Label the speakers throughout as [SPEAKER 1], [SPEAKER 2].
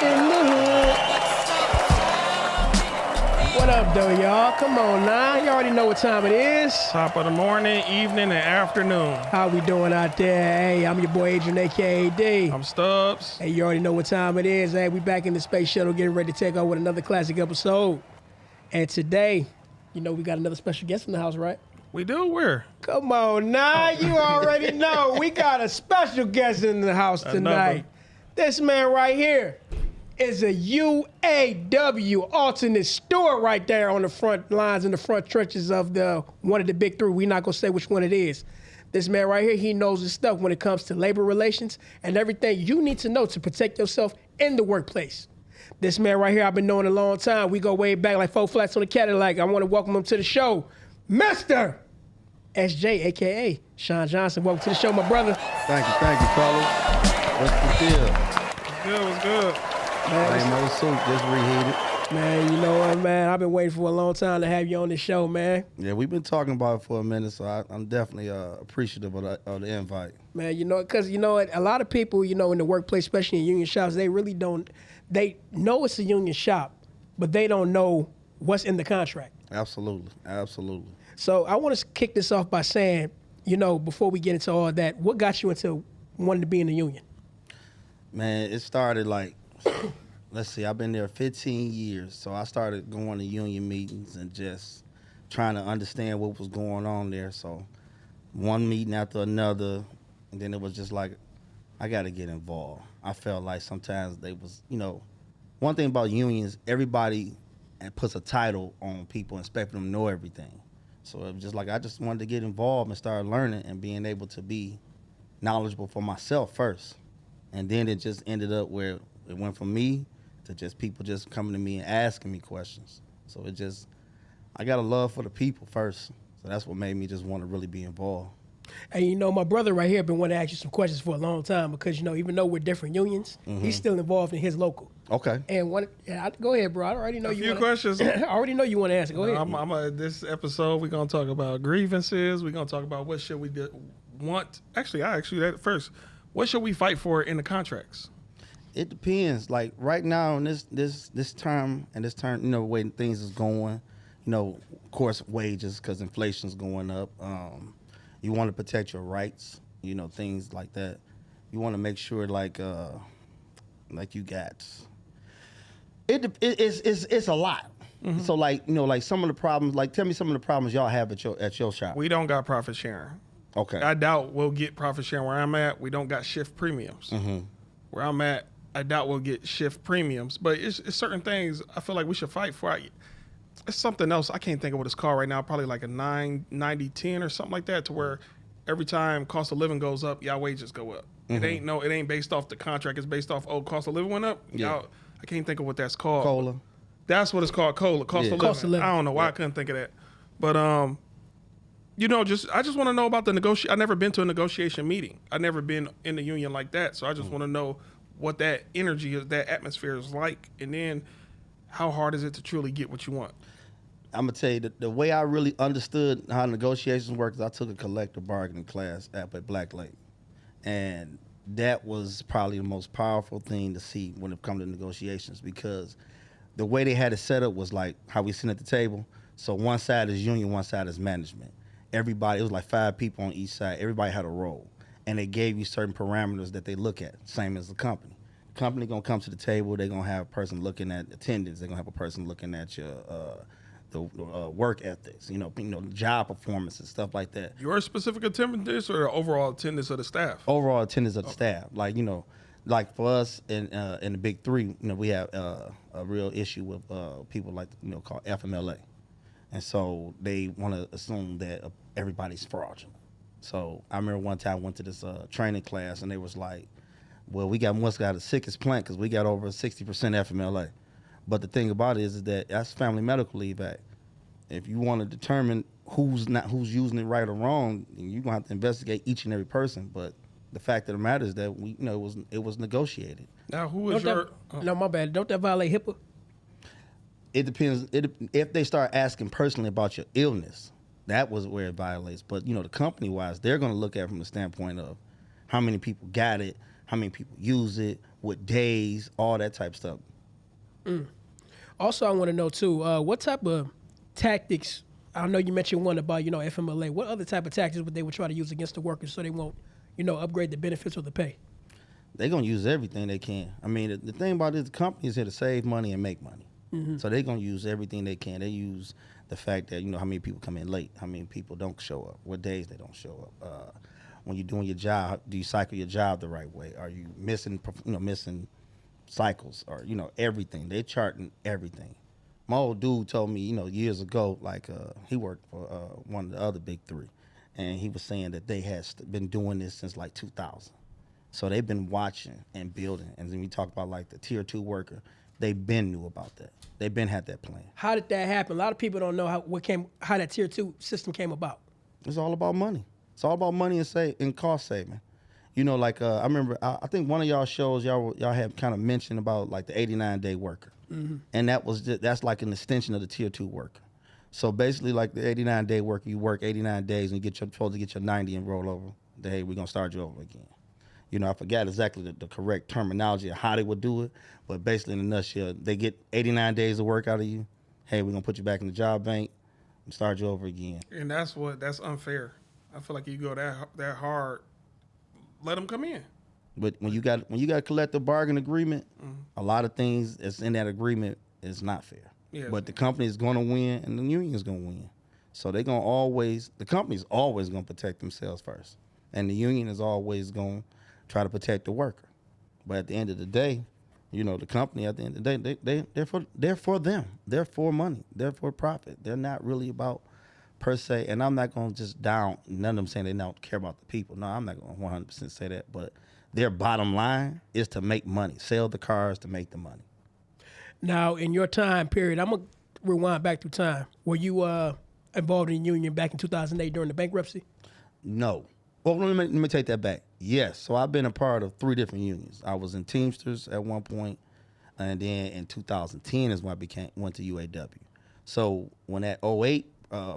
[SPEAKER 1] in the hood. What up, though, y'all? Come on now. You already know what time it is.
[SPEAKER 2] Top of the morning, evening, and afternoon.
[SPEAKER 1] How we doing out there? Hey, I'm your boy Adrian, a.k.a. D.
[SPEAKER 2] I'm Stubbs.
[SPEAKER 1] Hey, you already know what time it is. Hey, we back in the space shuttle getting ready to take over with another classic episode. And today, you know we got another special guest in the house, right?
[SPEAKER 2] We do? Where?
[SPEAKER 1] Come on now. You already know. We got a special guest in the house tonight. This man right here is a UAW alternate steward right there on the front lines in the front trenches of one of the big three. We're not going to say which one it is. This man right here, he knows his stuff when it comes to labor relations and everything you need to know to protect yourself in the workplace. This man right here, I've been knowing a long time. We go way back like 4 flats on the Cadillac. I want to welcome him to the show, Mr. SJ, a.k.a. Sean Johnson. Welcome to the show, my brother.
[SPEAKER 3] Thank you, fellas. What's the deal?
[SPEAKER 2] What's good?
[SPEAKER 3] Man, ain't no suit, just reheated.
[SPEAKER 1] Man, you know what, man? I've been waiting for a long time to have you on this show, man.
[SPEAKER 3] Yeah, we've been talking about it for a minute, so I'm definitely appreciative of the invite.
[SPEAKER 1] Man, you know, because, you know what, a lot of people, you know, in the workplace, especially in union shops, they really don't, they know it's a union shop, but they don't know what's in the contract.
[SPEAKER 3] Absolutely.
[SPEAKER 1] So I want to kick this off by saying, you know, before we get into all that, what got you into wanting to be in the union?
[SPEAKER 3] Man, it started like, let's see, I've been there 15 years, so I started going to union meetings and just trying to understand what was going on there. So one meeting after another, and then it was just like, I got to get involved. I felt like sometimes they was, you know, one thing about unions, everybody puts a title on people and expect them to know everything. So it was just like I just wanted to get involved and start learning and being able to be knowledgeable for myself first. And then it just ended up where it went from me to just people just coming to me and asking me questions. So it just, I got a love for the people first. So that's what made me just want to really be involved.
[SPEAKER 1] And you know, my brother right here been wanting to ask you some questions for a long time because, you know, even though we're different unions, he's still involved in his local.
[SPEAKER 3] Okay.
[SPEAKER 1] And go ahead, bro. I already know
[SPEAKER 2] A few questions.
[SPEAKER 1] I already know you want to ask. Go ahead.
[SPEAKER 2] This episode, we're going to talk about grievances. We're going to talk about what should we want. Actually, I asked you that first. What should we fight for in the contracts?
[SPEAKER 3] It depends. Like right now in this term, you know, the way things is going, you know, of course, wages because inflation's going up. You want to protect your rights, you know, things like that. You want to make sure like you got. It's a lot. Mm-hmm. So like, you know, like some of the problems. Like, tell me some of the problems y'all have at your shop.
[SPEAKER 2] We don't got profit sharing.
[SPEAKER 3] Okay.
[SPEAKER 2] I doubt we'll get profit sharing where I'm at. We don't got shift premiums. Mm-hmm. Where I'm at, I doubt we'll get shift premiums. But it's certain things I feel like we should fight for. It's something else. I can't think of what it's called right now. Probably like a 9-90-10 or something like that, to where every time cost of living goes up, y'all wages go up. Mm-hmm. It ain't based off the contract. It's based off, cost of living went up.
[SPEAKER 3] Yeah.
[SPEAKER 2] I can't think of what that's called.
[SPEAKER 3] COLA.
[SPEAKER 2] That's what it's called, COLA. Cost of living. I don't know why I couldn't think of that. But you know, I just want to know about the negotiation. I've never been to a negotiation meeting. I've never been in the union like that. So I just want to know what that energy is, that atmosphere is like, and then how hard is it to truly get what you want?
[SPEAKER 3] I'm going to tell you, the way I really understood how negotiations work is I took a collective bargaining class at Black Lake. And that was probably the most powerful thing to see when it comes to negotiations, because the way they had it set up was like how we sit at the table. So one side is union, one side is management. Everybody, it was like 5 people on each side. Everybody had a role. And they gave you certain parameters that they look at, same as the company. The company going to come to the table. They're going to have a person looking at attendance. They're going to have a person looking at your the work ethics, you know, job performance and stuff like that.
[SPEAKER 2] Your specific attendance or the overall attendance of the staff?
[SPEAKER 3] Overall attendance of the staff. Like, you know, like for us in the big three, you know, we have a real issue with people like, you know, called FMLA. And so they want to assume that everybody's fraudulent. So I remember one time I went to this training class and they was like, well, we must got the sickest plant because we got over 60% FMLA. But the thing about it is that that's Family Medical Leave Act. If you want to determine who's using it right or wrong, you're gonna have to investigate each and every person. But the fact of the matter is that it was negotiated.
[SPEAKER 2] Now, who is
[SPEAKER 1] No, my bad. Don't that violate HIPAA?
[SPEAKER 3] It depends. If they start asking personally about your illness, that was where it violates. But, you know, the company-wise, they're going to look at it from the standpoint of how many people got it, how many people use it, with days, all that type of stuff.
[SPEAKER 1] Also, I want to know too, what type of tactics? I know you mentioned one about FMLA. What other type of tactics would they try to use against the workers so they won't upgrade the benefits or the pay?
[SPEAKER 3] They're gonna use everything they can. I mean, the thing about this, the company is here to save money and make money. So they're gonna use everything they can. They use the fact that how many people come in late, how many people don't show up, what days they don't show up. When you're doing your job, do you cycle your job the right way? Are you missing cycles or everything? They're charting everything. My old dude told me years ago, like he worked for one of the other big three, and he was saying that they had been doing this since like 2000. So they've been watching and building. And then we talk about like the tier 2 worker, they've been knew about that. They've been had that plan.
[SPEAKER 1] How did that happen? A lot of people don't know how that tier 2 system came about.
[SPEAKER 3] It's all about money. It's all about money and cost saving. I remember, I think one of y'all shows, y'all had kind of mentioned about like the 89-day worker. And that's like an extension of the tier 2 worker. So basically like the 89-day worker, you work 89 days and supposed to get your 90 and roll over. Hey, we're going to start you over again. I forgot exactly the correct terminology of how they would do it, but basically in a nutshell, they get 89 days of work out of you. Hey, we're going to put you back in the job bank and start you over again.
[SPEAKER 2] And that's unfair. I feel like you go that hard, let them come in.
[SPEAKER 3] But when you got a collective bargain agreement, a lot of things that's in that agreement is not fair.
[SPEAKER 2] Yes.
[SPEAKER 3] But the company is going to win and the union is going to win. So the company's always going to protect themselves first. And the union is always going to try to protect the worker. But at the end of the day, the company at the end of the day, they're for them. They're for money. They're for profit. They're not really about per se. And I'm not going to just down none of them saying they don't care about the people. No, I'm not going to 100% say that. But their bottom line is to make money, sell the cars to make the money.
[SPEAKER 1] Now, in your time period, I'm going to rewind back through time. Were you involved in the union back in 2008 during the bankruptcy?
[SPEAKER 3] No. Well, let me take that back. Yes. So I've been a part of 3 different unions. I was in Teamsters at one point, and then in 2010 is when I went to UAW. So when that 08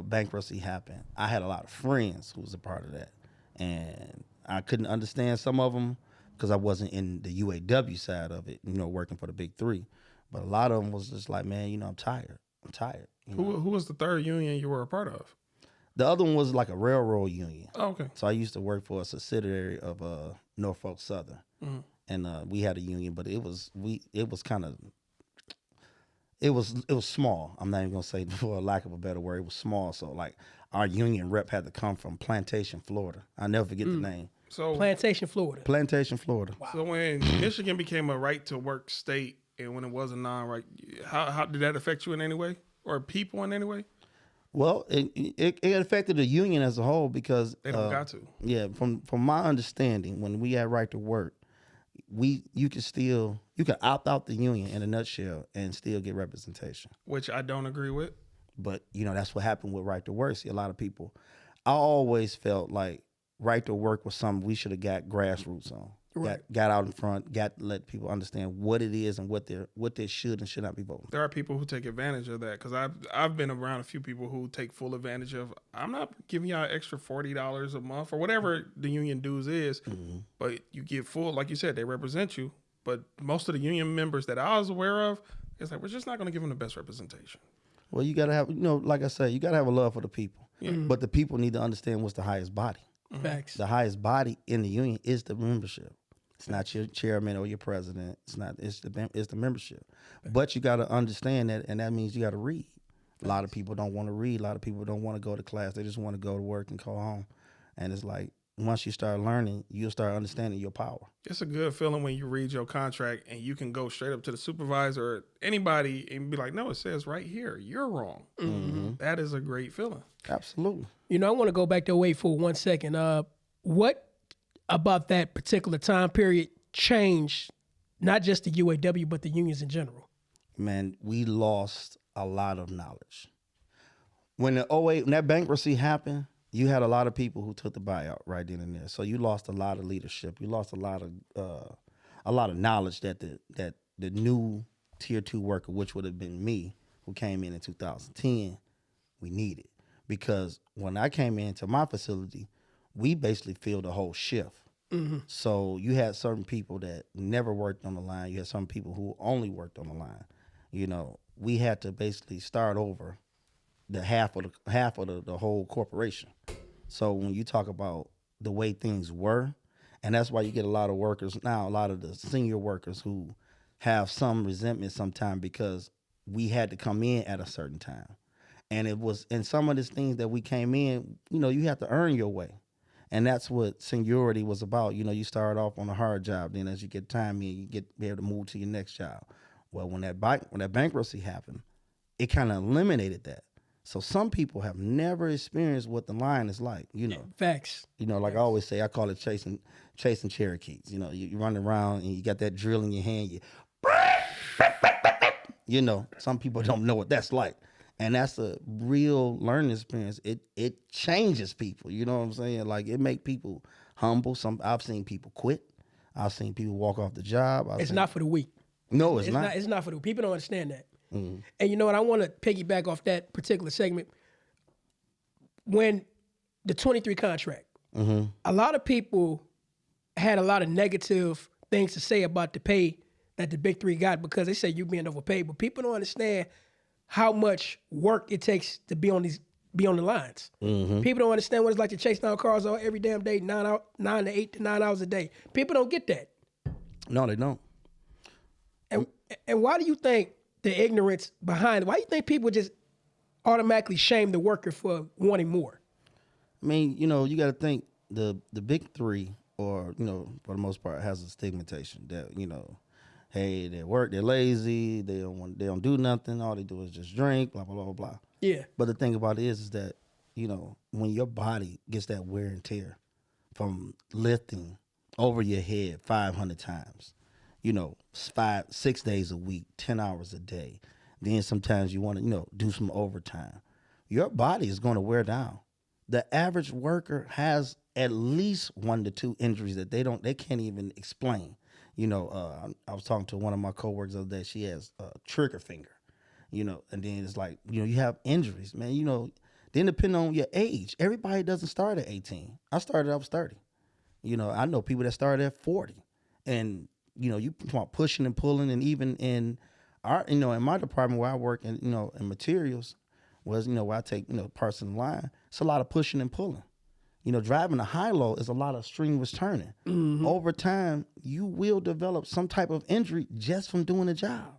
[SPEAKER 3] bankruptcy happened, I had a lot of friends who was a part of that. And I couldn't understand some of them because I wasn't in the UAW side of it, working for the big 3. But a lot of them was just like, man, I'm tired.
[SPEAKER 2] Who was the third union you were a part of?
[SPEAKER 3] The other one was like a railroad union.
[SPEAKER 2] Oh, okay.
[SPEAKER 3] So I used to work for a subsidiary of Norfolk Southern, and we had a union, but it was small. I'm not even gonna say, for lack of a better word, it was small. So like our union rep had to come from Plantation, Florida. I'll never forget the name.
[SPEAKER 2] So
[SPEAKER 1] Plantation, Florida.
[SPEAKER 3] Wow.
[SPEAKER 2] So when Michigan became a right to work state, and when it was a non-right, how did that affect you in any way, or people in any way?
[SPEAKER 3] Well, it affected the union as a whole because
[SPEAKER 2] they don't got to.
[SPEAKER 3] Yeah, from my understanding, when we had right to work, you could opt out the union in a nutshell and still get representation.
[SPEAKER 2] Which I don't agree with.
[SPEAKER 3] But that's what happened with right to work. See, a lot of people, I always felt like right to work was something we should have got grassroots on. Right. Got out in front, got to let people understand what it is and what they should and should not be voting.
[SPEAKER 2] There are people who take advantage of that because I've been around a few people who take full advantage of. I'm not giving y'all extra $40 a month or whatever the union dues is, but you get full, like you said, they represent you. But most of the union members that I was aware of, it's like we're just not going to give them the best representation.
[SPEAKER 3] Well, you got to have, like I said, you got to have a love for the people. Yeah. But the people need to understand what's the highest body.
[SPEAKER 1] Facts.
[SPEAKER 3] The highest body in the union is the membership. It's not your chairman or your president. It's the membership. But you got to understand that, and that means you got to read. A lot of people don't want to read. A lot of people don't want to go to class. They just want to go to work and go home. And it's like, once you start learning, you'll start understanding your power.
[SPEAKER 2] It's a good feeling when you read your contract and you can go straight up to the supervisor or anybody and be like, no, it says right here, you're wrong. Mm-hmm. That is a great feeling.
[SPEAKER 3] Absolutely.
[SPEAKER 1] I want to go back to 08 for 1 second. What about that particular time period changed not just the UAW, but the unions in general?
[SPEAKER 3] Man, we lost a lot of knowledge. When that bankruptcy happened, you had a lot of people who took the buyout right then and there. So you lost a lot of leadership. You lost a lot of knowledge that the new tier 2 worker, which would have been me, who came in 2010, we needed. Because when I came into my facility, we basically filled the whole shift. So you had certain people that never worked on the line. You had some people who only worked on the line. You know, we had to basically start over the half of the whole corporation. So when you talk about the way things were, and that's why you get a lot of workers now, a lot of the senior workers who have some resentment sometimes because we had to come in at a certain time. And it was, and some of these things that we came in, you know, you have to earn your way. And that's what seniority was about. You know, you start off on a hard job, then as you get time in, you be able to move to your next job. Well, when that bankruptcy happened, it kind of eliminated that. So some people have never experienced what the line is like, you know.
[SPEAKER 1] Facts.
[SPEAKER 3] You know, like I always say, I call it chasing Cherokees. You know, you run around and you got that drill in your hand. You know, some people don't know what that's like. And that's a real learning experience. It changes people. You know what I'm saying? Like, it make people humble. I've seen people quit. I've seen people walk off the job.
[SPEAKER 1] It's not for the weak.
[SPEAKER 3] No, it's not.
[SPEAKER 1] It's not for the weak. People don't understand that. And you know what? I want to piggyback off that particular segment. When the 23 contract, a lot of people had a lot of negative things to say about the pay that the big three got because they say you're being overpaid. But people don't understand how much work it takes to be on the lines. People don't understand what it's like to chase down cars all every damn day, 9 to 8 to 9 hours a day. People don't get that.
[SPEAKER 3] No, they don't.
[SPEAKER 1] And why do you think the ignorance behind it? Why do you think people just automatically shame the worker for wanting more?
[SPEAKER 3] I mean, you know, you got to think the big three, or, you know, for the most part, has a stigmatization that, you know, hey, they're lazy, they don't do nothing, all they do is just drink, blah, blah, blah, blah.
[SPEAKER 1] Yeah.
[SPEAKER 3] But the thing about it is that, you know, when your body gets that wear and tear from lifting over your head 500 times, you know, 6 days a week, 10 hours a day, then sometimes you want to, you know, do some overtime, your body is going to wear down. The average worker has at least 1 to 2 injuries that they can't even explain. You know, I was talking to one of my coworkers the other day. She has a trigger finger, you know, and then it's like, you know, you have injuries, man. You know, then depending on your age, everybody doesn't start at 18. I was 30. You know, I know people that started at 40. And, you know, you talk about pushing and pulling, and even in our, you know, in my department where I work in, you know, in materials was, you know, where I take, you know, parts in the line, it's a lot of pushing and pulling. You know, driving a high-low is a lot of strenuous turning. Over time, you will develop some type of injury just from doing the job.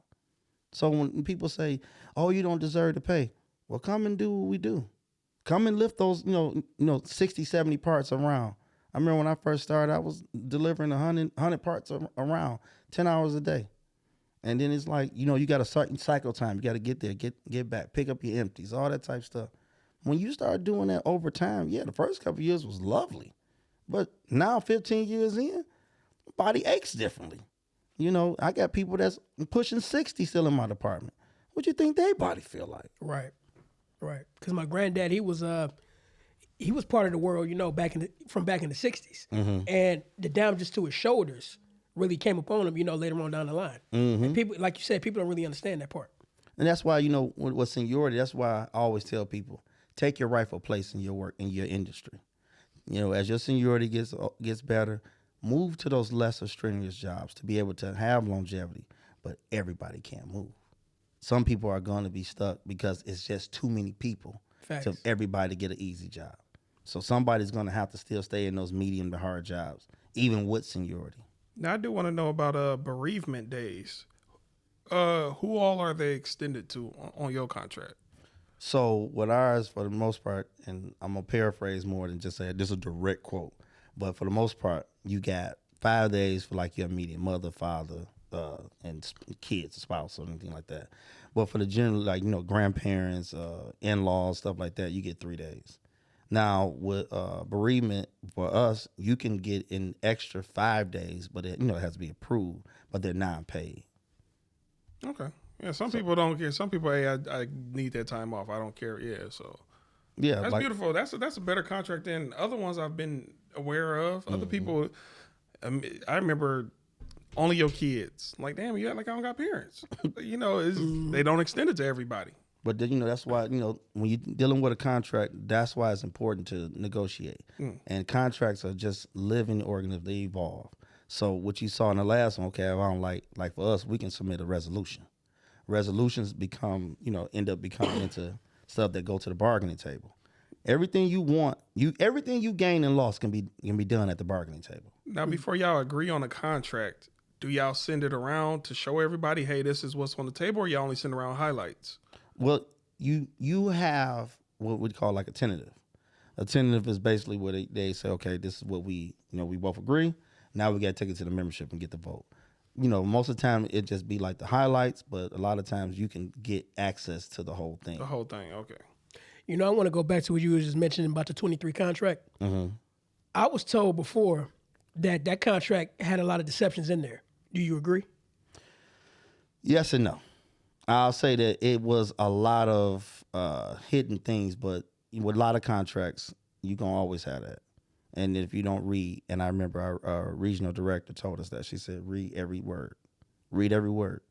[SPEAKER 3] So when people say, oh, you don't deserve to pay, well, come and do what we do. Come and lift those, you know, 60, 70 parts around. I remember when I first started, I was delivering 100 parts around 10 hours a day. And then it's like, you know, you got a certain cycle time. You got to get there, get back, pick up your empties, all that type of stuff. When you start doing that over time, yeah, the first couple of years was lovely. But now 15 years in, body aches differently. You know, I got people that's pushing 60 still in my department. What you think their body feel like?
[SPEAKER 1] Right. Because my granddad, he was part of the world, you know, back in the 60s. And the damages to his shoulders really came upon him, you know, later on down the line. And people, like you said, people don't really understand that part. And
[SPEAKER 3] that's why, you know, with seniority, that's why I always tell people, take your rightful place in your work, in your industry. You know, as your seniority gets better, move to those lesser strenuous jobs to be able to have longevity. But everybody can't move. Some people are going to be stuck because it's just too many people to everybody get an easy job. So somebody's going to have to still stay in those medium to hard jobs, even with seniority.
[SPEAKER 2] Now, I do want to know about bereavement days. Who all are they extended to on your contract?
[SPEAKER 3] So with ours, for the most part, and I'm going to paraphrase more than just say this is a direct quote, but for the most part, you got 5 days for like your immediate mother, father, and kids, spouse, or anything like that. But for the general, like, you know, grandparents, in-laws, stuff like that, you get 3 days. Now, with bereavement, for us, you can get an extra 5 days, but it, you know, it has to be approved, but they're non-paid.
[SPEAKER 2] Okay. Yeah, some people don't care. Some people, hey, I need that time off. I don't care. Yeah, so
[SPEAKER 3] yeah,
[SPEAKER 2] that's beautiful. That's a better contract than other ones I've been aware of. Other people, I remember only your kids. Like, damn, you act like I don't got parents. You know, they don't extend it to everybody.
[SPEAKER 3] But then, that's why, when you're dealing with a contract, that's why it's important to negotiate. And contracts are just living organisms, they evolve. So what you saw in the last one, okay, if I don't like for us, we can submit a resolution. Resolutions become, end up becoming into stuff that go to the bargaining table. Everything you want, everything you gain and loss can be done at the bargaining table.
[SPEAKER 2] Now, before y'all agree on a contract, do y'all send it around to show everybody, hey, this is what's on the table, or y'all only send around highlights?
[SPEAKER 3] Well, you have what we call like a tentative. A tentative is basically where they say, okay, this is what we both agree. Now we got to take it to the membership and get the vote. Most of the time it just be like the highlights, but a lot of times you can get access to the whole thing.
[SPEAKER 2] The whole thing, okay.
[SPEAKER 1] I want to go back to what you were just mentioning about the 23 contract.
[SPEAKER 3] Mm-hmm.
[SPEAKER 1] I was told before that contract had a lot of deceptions in there. Do you agree?
[SPEAKER 3] Yes and no. I'll say that it was a lot of hidden things, but with a lot of contracts, you're going to always have that. And if you don't read, and I remember our regional director told us that, she said, read every word. Read every word.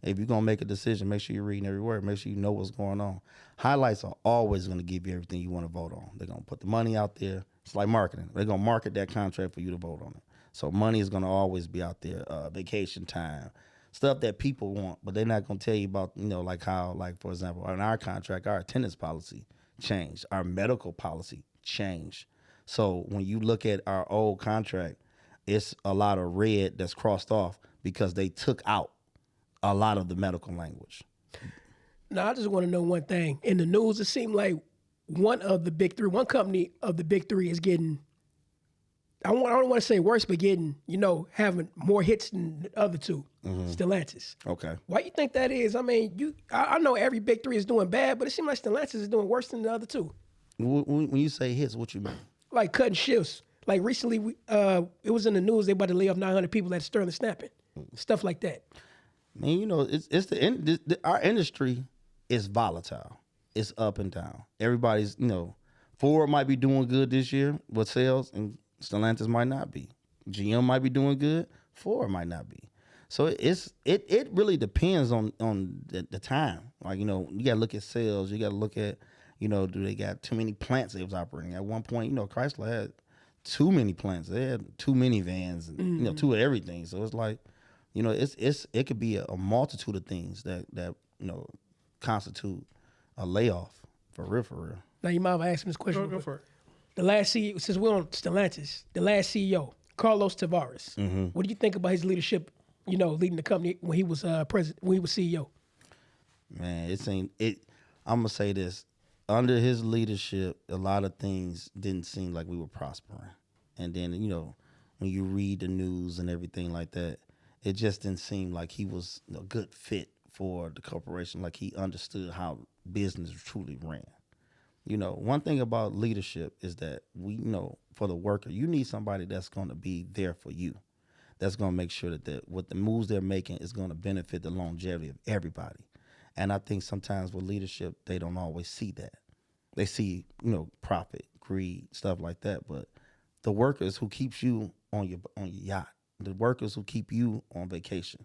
[SPEAKER 3] If you're going to make a decision, make sure you're reading every word. Make sure you know what's going on. Highlights are always going to give you everything you want to vote on. They're going to put the money out there. It's like marketing. They're going to market that contract for you to vote on it. So money is going to always be out there, vacation time, stuff that people want, but they're not going to tell you about, like how, like, for example, in our contract, our attendance policy changed. Our medical policy changed. So when you look at our old contract, it's a lot of red that's crossed off because they took out a lot of the medical language.
[SPEAKER 1] Now, I just want to know one thing. In the news, it seemed like one company of the big three is getting, I don't want to say worse, but getting, having more hits than the other two, Stellantis.
[SPEAKER 3] Okay.
[SPEAKER 1] Why you think that is? I mean, I know every big three is doing bad, but it seems like Stellantis is doing worse than the other two.
[SPEAKER 3] When you say hits, what you mean?
[SPEAKER 1] Like cutting shifts. Like recently, it was in the news, they about to lay off 900 people at Sterling Snapping. Stuff like that.
[SPEAKER 3] Man, our industry is volatile. It's up and down. Everybody's, Ford might be doing good this year with sales, and Stellantis might not be. GM might be doing good. Ford might not be. So it really depends on the time. Like, you got to look at sales. You got to look at, do they got too many plants they was operating? At one point, Chrysler had too many plants. They had too many vans and, too of everything. So it's like, it could be a multitude of things that constitute a layoff for real.
[SPEAKER 1] Now, you might have asked me this question.
[SPEAKER 2] Go for it.
[SPEAKER 1] The last CEO, since we're on Stellantis, the last CEO, Carlos Tavares.
[SPEAKER 3] Mm-hmm.
[SPEAKER 1] What do you think about his leadership, leading the company when he was president, when he was CEO?
[SPEAKER 3] Man, I'm gonna say this. Under his leadership, a lot of things didn't seem like we were prospering. And then, when you read the news and everything like that, it just didn't seem like he was a good fit for the corporation, like he understood how business truly ran. One thing about leadership is that for the worker, you need somebody that's going to be there for you. That's going to make sure that what the moves they're making is going to benefit the longevity of everybody. And I think sometimes with leadership, they don't always see that. They see, profit, greed, stuff like that. But the workers who keeps you on your yacht, the workers who keep you on vacation,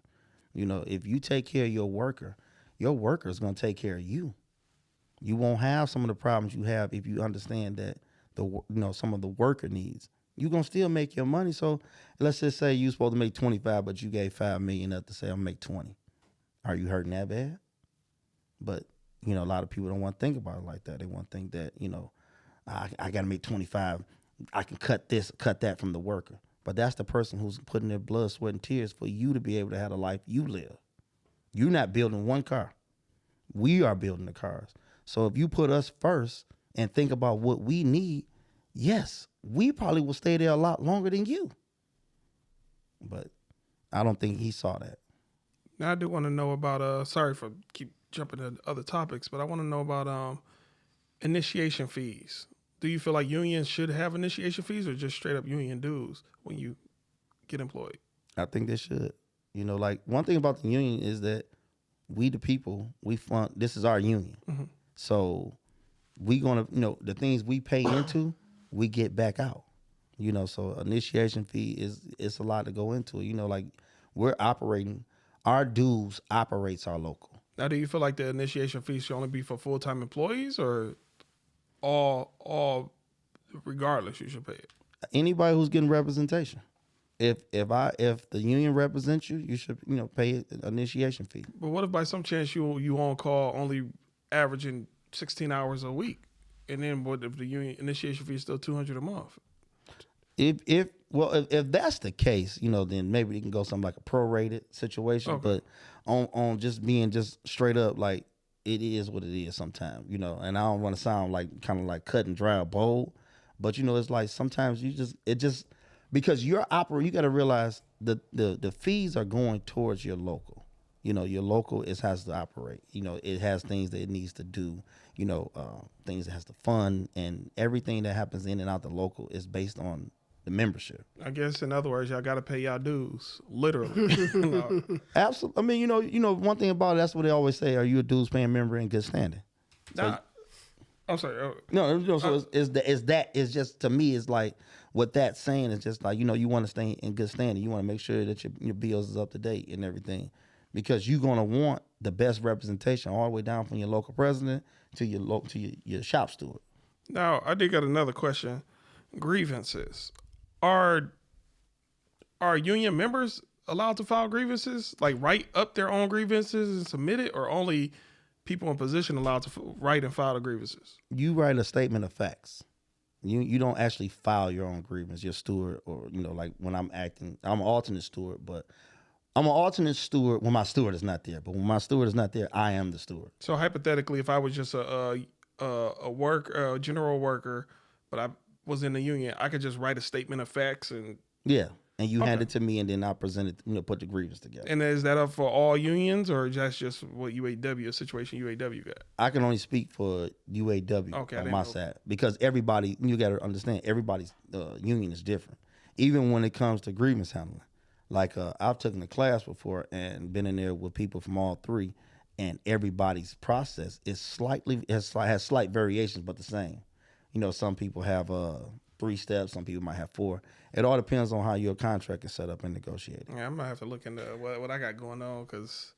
[SPEAKER 3] if you take care of your worker is going to take care of you. You won't have some of the problems you have if you understand that some of the worker needs. You're going to still make your money. So let's just say you're supposed to make 25, but you gave $5 million up to say, I'll make 20. Are you hurting that bad? But, a lot of people don't want to think about it like that. They want to think that, I got to make 25. I can cut that from the worker. But that's the person who's putting their blood, sweat, and tears for you to be able to have the life you live. You're not building one car. We are building the cars. So if you put us first and think about what we need, yes, we probably will stay there a lot longer than you. But I don't think he saw that.
[SPEAKER 2] Now, I do want to know about, sorry for keep jumping to other topics, but I want to know about initiation fees. Do you feel like unions should have initiation fees or just straight up union dues when you get employed?
[SPEAKER 3] I think they should. Like one thing about the union is that we the people, we fund, this is our union. Mm-hmm. So we gonna, the things we pay into, we get back out. So initiation fee it's a lot to go into. Like we're operating, our dues operates our local.
[SPEAKER 2] Now, do you feel like the initiation fee should only be for full-time employees, or all regardless you should pay it?
[SPEAKER 3] Anybody who's getting representation. If the union represents you, you should pay an initiation fee.
[SPEAKER 2] But what if by some chance you on call only averaging 16 hours a week, and then what if the union initiation fee is still $200 a month?
[SPEAKER 3] If that's the case, then maybe you can go something like a prorated situation.
[SPEAKER 2] Okay.
[SPEAKER 3] But on just being just straight up, like, it is what it is sometimes, and I don't want to sound like kind of like cut and dry or bold, but it's like sometimes because you're operating, you got to realize the fees are going towards your local. Your local has to operate. It has things that it needs to do. Things it has to fund, and everything that happens in and out the local is based on the membership.
[SPEAKER 2] I guess in other words, y'all got to pay y'all dues, literally. No.
[SPEAKER 3] Absolutely. I mean, one thing about it, that's what they always say: are you a dues paying member in good standing?
[SPEAKER 2] Nah, I'm sorry.
[SPEAKER 3] No. So it's just, to me, it's like what that's saying is just like you want to stay in good standing. You want to make sure that your bills is up to date and everything, because you're gonna want the best representation all the way down from your local president to your shop steward.
[SPEAKER 2] Now, I did got another question. Grievances. Are union members allowed to file grievances, like write up their own grievances and submit it, or only people in position allowed to write and file the grievances?
[SPEAKER 3] You write a statement of facts. You don't actually file your own grievance. Your steward, or like when I'm an alternate steward, but I'm an alternate steward when my steward is not there. But when my steward is not there, I am the steward.
[SPEAKER 2] So hypothetically, if I was just a general worker, but I was in the union, I could just write a statement of facts and
[SPEAKER 3] you hand it to me, and then I present it, put the grievance together.
[SPEAKER 2] And is that up for all unions, or just what UAW situation UAW got?
[SPEAKER 3] I can only speak for UAW on my side, because everybody, you got to understand, everybody's union is different, even when it comes to grievance handling. Like I've taken a class before and been in there with people from all three, and everybody's process is has slight variations, but the same. Some people have 3 steps, some people might have 4. It all depends on how your contract is set up and negotiated.
[SPEAKER 2] Yeah, I might have to look into what I got going on, because,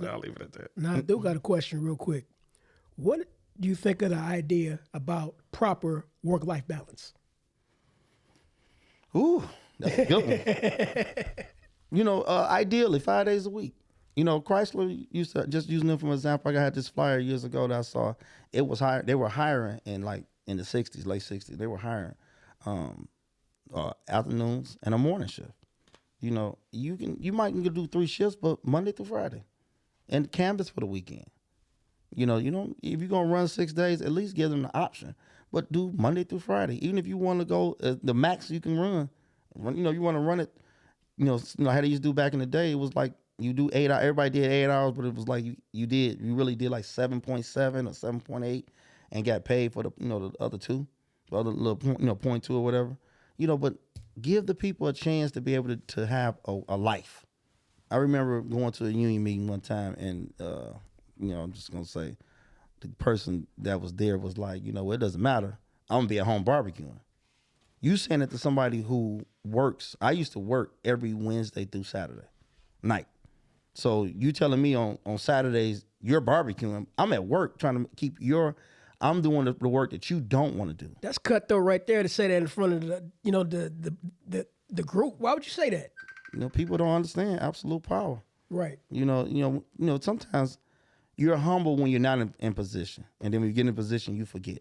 [SPEAKER 2] I'll leave it at that.
[SPEAKER 1] Now, I do got a question real quick. What do you think of the idea about proper work-life balance?
[SPEAKER 3] Ooh, that's a good one. Ideally 5 days a week. Chrysler used to, just using them for an example, I had this flyer years ago that I saw. It was they were hiring in the 60s, late 60s. They were hiring afternoons and a morning shift. You might can do 3 shifts, but Monday through Friday, and canvas for the weekend. You don't, if you're gonna run 6 days, at least give them the option. But do Monday through Friday, even if you want to go the max you can run. You want to run it. How they used to do back in the day. It was like, you do 8 hours. Everybody did 8 hours, but it was like you really did like 7.7 or 7.8, and got paid for the other 2, the other little 0.2 or whatever. But give the people a chance to be able to have a life. I remember going to a union meeting one time, and I'm just gonna say, the person that was there was like, it doesn't matter. I'm gonna be at home barbecuing. You saying it to somebody who works. I used to work every Wednesday through Saturday night. So you telling me on Saturdays you're barbecuing? I'm at work trying to keep I'm doing the work that you don't want to do.
[SPEAKER 1] That's cutthroat right there to say that in front of the group. Why would you say that?
[SPEAKER 3] People don't understand absolute power.
[SPEAKER 1] Right.
[SPEAKER 3] Sometimes you're humble when you're not in position, and then when you get in position, you forget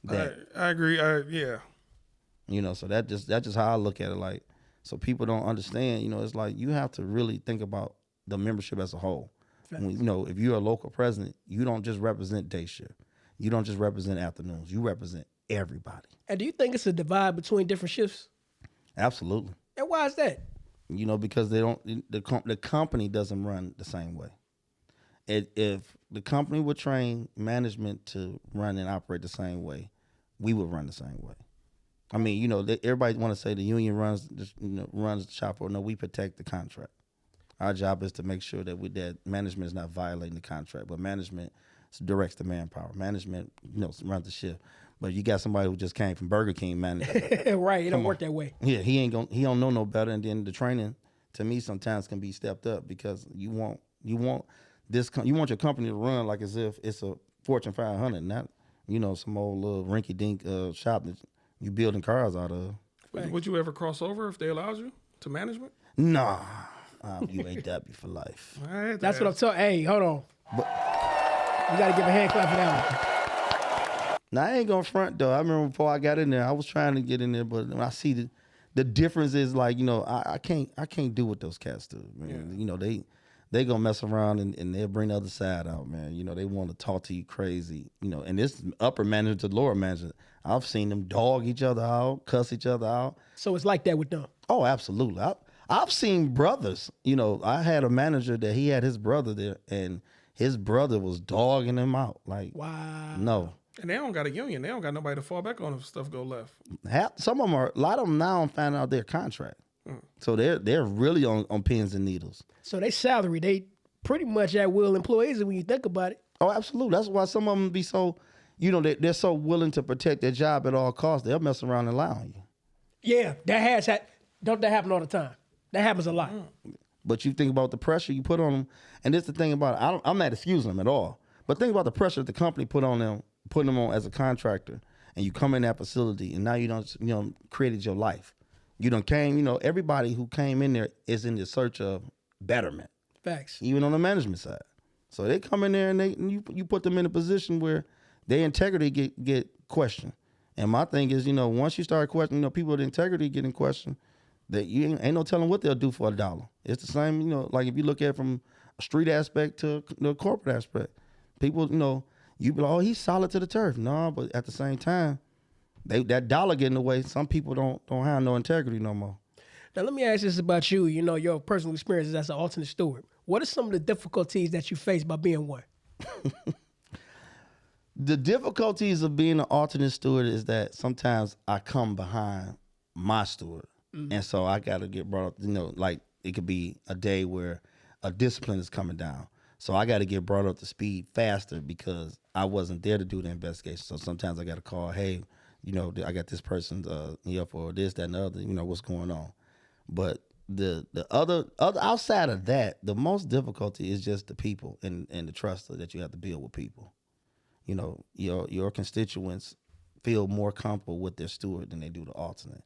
[SPEAKER 3] that.
[SPEAKER 2] I agree. Yeah.
[SPEAKER 3] So that's just how I look at it. Like, so people don't understand. It's like you have to really think about the membership as a whole. If you're a local president, you don't just represent day shift. You don't just represent afternoons. You represent everybody.
[SPEAKER 1] And do you think it's a divide between different shifts?
[SPEAKER 3] Absolutely.
[SPEAKER 1] And why is that?
[SPEAKER 3] Because the company doesn't run the same way. If the company would train management to run and operate the same way, we would run the same way. I mean, everybody want to say the union runs the shop, or no, we protect the contract. Our job is to make sure that management is not violating the contract, but management directs the manpower. Management, runs the shift. But you got somebody who just came from Burger King management.
[SPEAKER 1] Right, it don't work that way.
[SPEAKER 3] Yeah, he don't know no better. And then the training, to me, sometimes can be stepped up, because you want you want your company to run like as if it's a Fortune 500, not some old little rinky-dink shop that you building cars out of.
[SPEAKER 2] Would you ever cross over if they allowed you to management?
[SPEAKER 3] Nah, I'm UAW for life.
[SPEAKER 1] That's what I'm talking. Hey, hold on. But you got to give a hand clap for that one.
[SPEAKER 3] Now, I ain't gonna front though. I remember before I got in there, I was trying to get in there, but when I see the difference is like, I can't do what those cats do, man. Yeah. They gonna mess around and they'll bring the other side out, man. They want to talk to you crazy, and this upper management to lower management. I've seen them dog each other out, cuss each other out.
[SPEAKER 1] So it's like that with them?
[SPEAKER 3] Oh, absolutely. I've seen brothers, I had a manager that he had his brother there and his brother was dogging him out. Like,
[SPEAKER 1] wow.
[SPEAKER 3] No.
[SPEAKER 2] And they don't got a union. They don't got nobody to fall back on if stuff go left.
[SPEAKER 3] Some of them a lot of them now I'm finding out their contract. So they're really on pins and needles.
[SPEAKER 1] So they salary, they pretty much at will employees when you think about it.
[SPEAKER 3] Oh, absolutely. That's why some of them be so, they're so willing to protect their job at all costs. They'll mess around and lie on you.
[SPEAKER 1] Yeah, don't that happen all the time? That happens a lot.
[SPEAKER 3] But you think about the pressure you put on them, and this is the thing about it. I'm not excusing them at all. But think about the pressure that the company put on them, putting them on as a contractor, and you come in that facility, and now you created your life. You done came, everybody who came in there is in the search of betterment.
[SPEAKER 1] Facts.
[SPEAKER 3] Even on the management side. So they come in there and you put them in a position where their integrity get questioned. And my thing is, once you start questioning, people with integrity getting questioned, that you ain't no telling what they'll do for $1. It's the same, like if you look at it from a street aspect to the corporate aspect. People, you be like, oh, he's solid to the turf. No, but at the same time, that dollar getting away. Some people don't have no integrity no more.
[SPEAKER 1] Now let me ask this about you. Your personal experiences as an alternate steward. What are some of the difficulties that you face by being one?
[SPEAKER 3] The difficulties of being an alternate steward is that sometimes I come behind my steward. And so I got to get brought up, like it could be a day where a discipline is coming down. So I got to get brought up to speed faster because I wasn't there to do the investigation. So sometimes I got to call, hey, I got this person here for this, that, and the other, what's going on. But the other outside of that, the most difficulty is just the people and the trust that you have to build with people. Your constituents feel more comfortable with their steward than they do the alternate.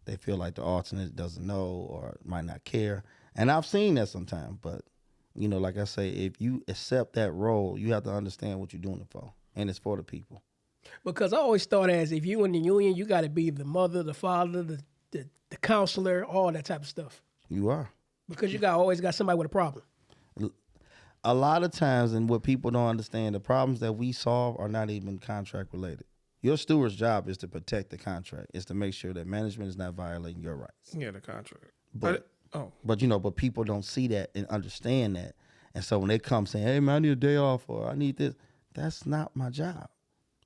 [SPEAKER 3] They feel like the alternate doesn't know or might not care. And I've seen that sometimes, but like I say, if you accept that role, you have to understand what you're doing it for. And it's for the people. Because
[SPEAKER 1] I always thought as if you in the union, you got to be the mother, the father, the counselor, all that type of stuff.
[SPEAKER 3] You are.
[SPEAKER 1] Because you always got somebody with a problem.
[SPEAKER 3] A lot of times, and what people don't understand, the problems that we solve are not even contract related. Your steward's job is to protect the contract. It's to make sure that management is not violating your rights.
[SPEAKER 2] Yeah, the contract.
[SPEAKER 3] But people don't see that and understand that. And so when they come saying, hey, man, I need a day off or I need this, that's not my job.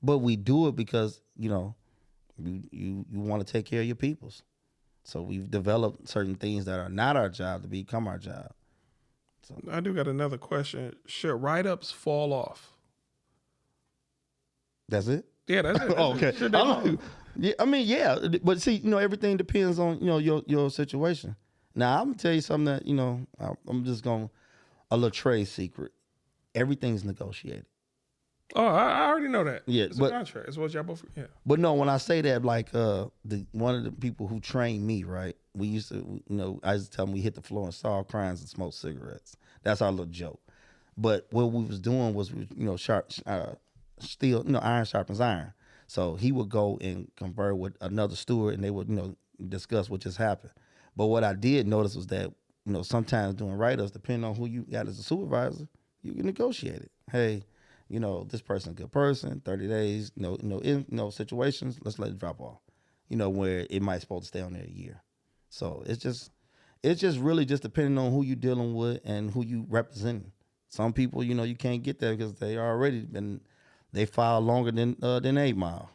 [SPEAKER 3] But we do it because, you want to take care of your peoples. So we've developed certain things that are not our job to become our job. So
[SPEAKER 2] I do got another question. Should write-ups fall off?
[SPEAKER 3] That's it?
[SPEAKER 2] Yeah, that's it.
[SPEAKER 3] Oh, okay. Yeah. But see, everything depends on, your situation. Now, I'm going to tell you something that, I'm just going, a little trade secret. Everything's negotiated.
[SPEAKER 2] Oh, I already know that.
[SPEAKER 3] Yeah,
[SPEAKER 2] it's a contract. It's what y'all both. Yeah.
[SPEAKER 3] But no, when I say that, like one of the people who trained me, right? We used to, I used to tell them we hit the floor and solve crimes and smoke cigarettes. That's our little joke. But what we was doing was, steel, iron sharpens iron. So he would go and convert with another steward, and they would, discuss what just happened. But what I did notice was that, sometimes doing write-ups, depending on who you got as a supervisor, you can negotiate it. Hey, this person's a good person, 30 days, in situations, let's let it drop off, where it might supposed to stay on there a year. So it's just really just depending on who you're dealing with and who you representing. Some people, you can't get there because they file longer than 8 Mile,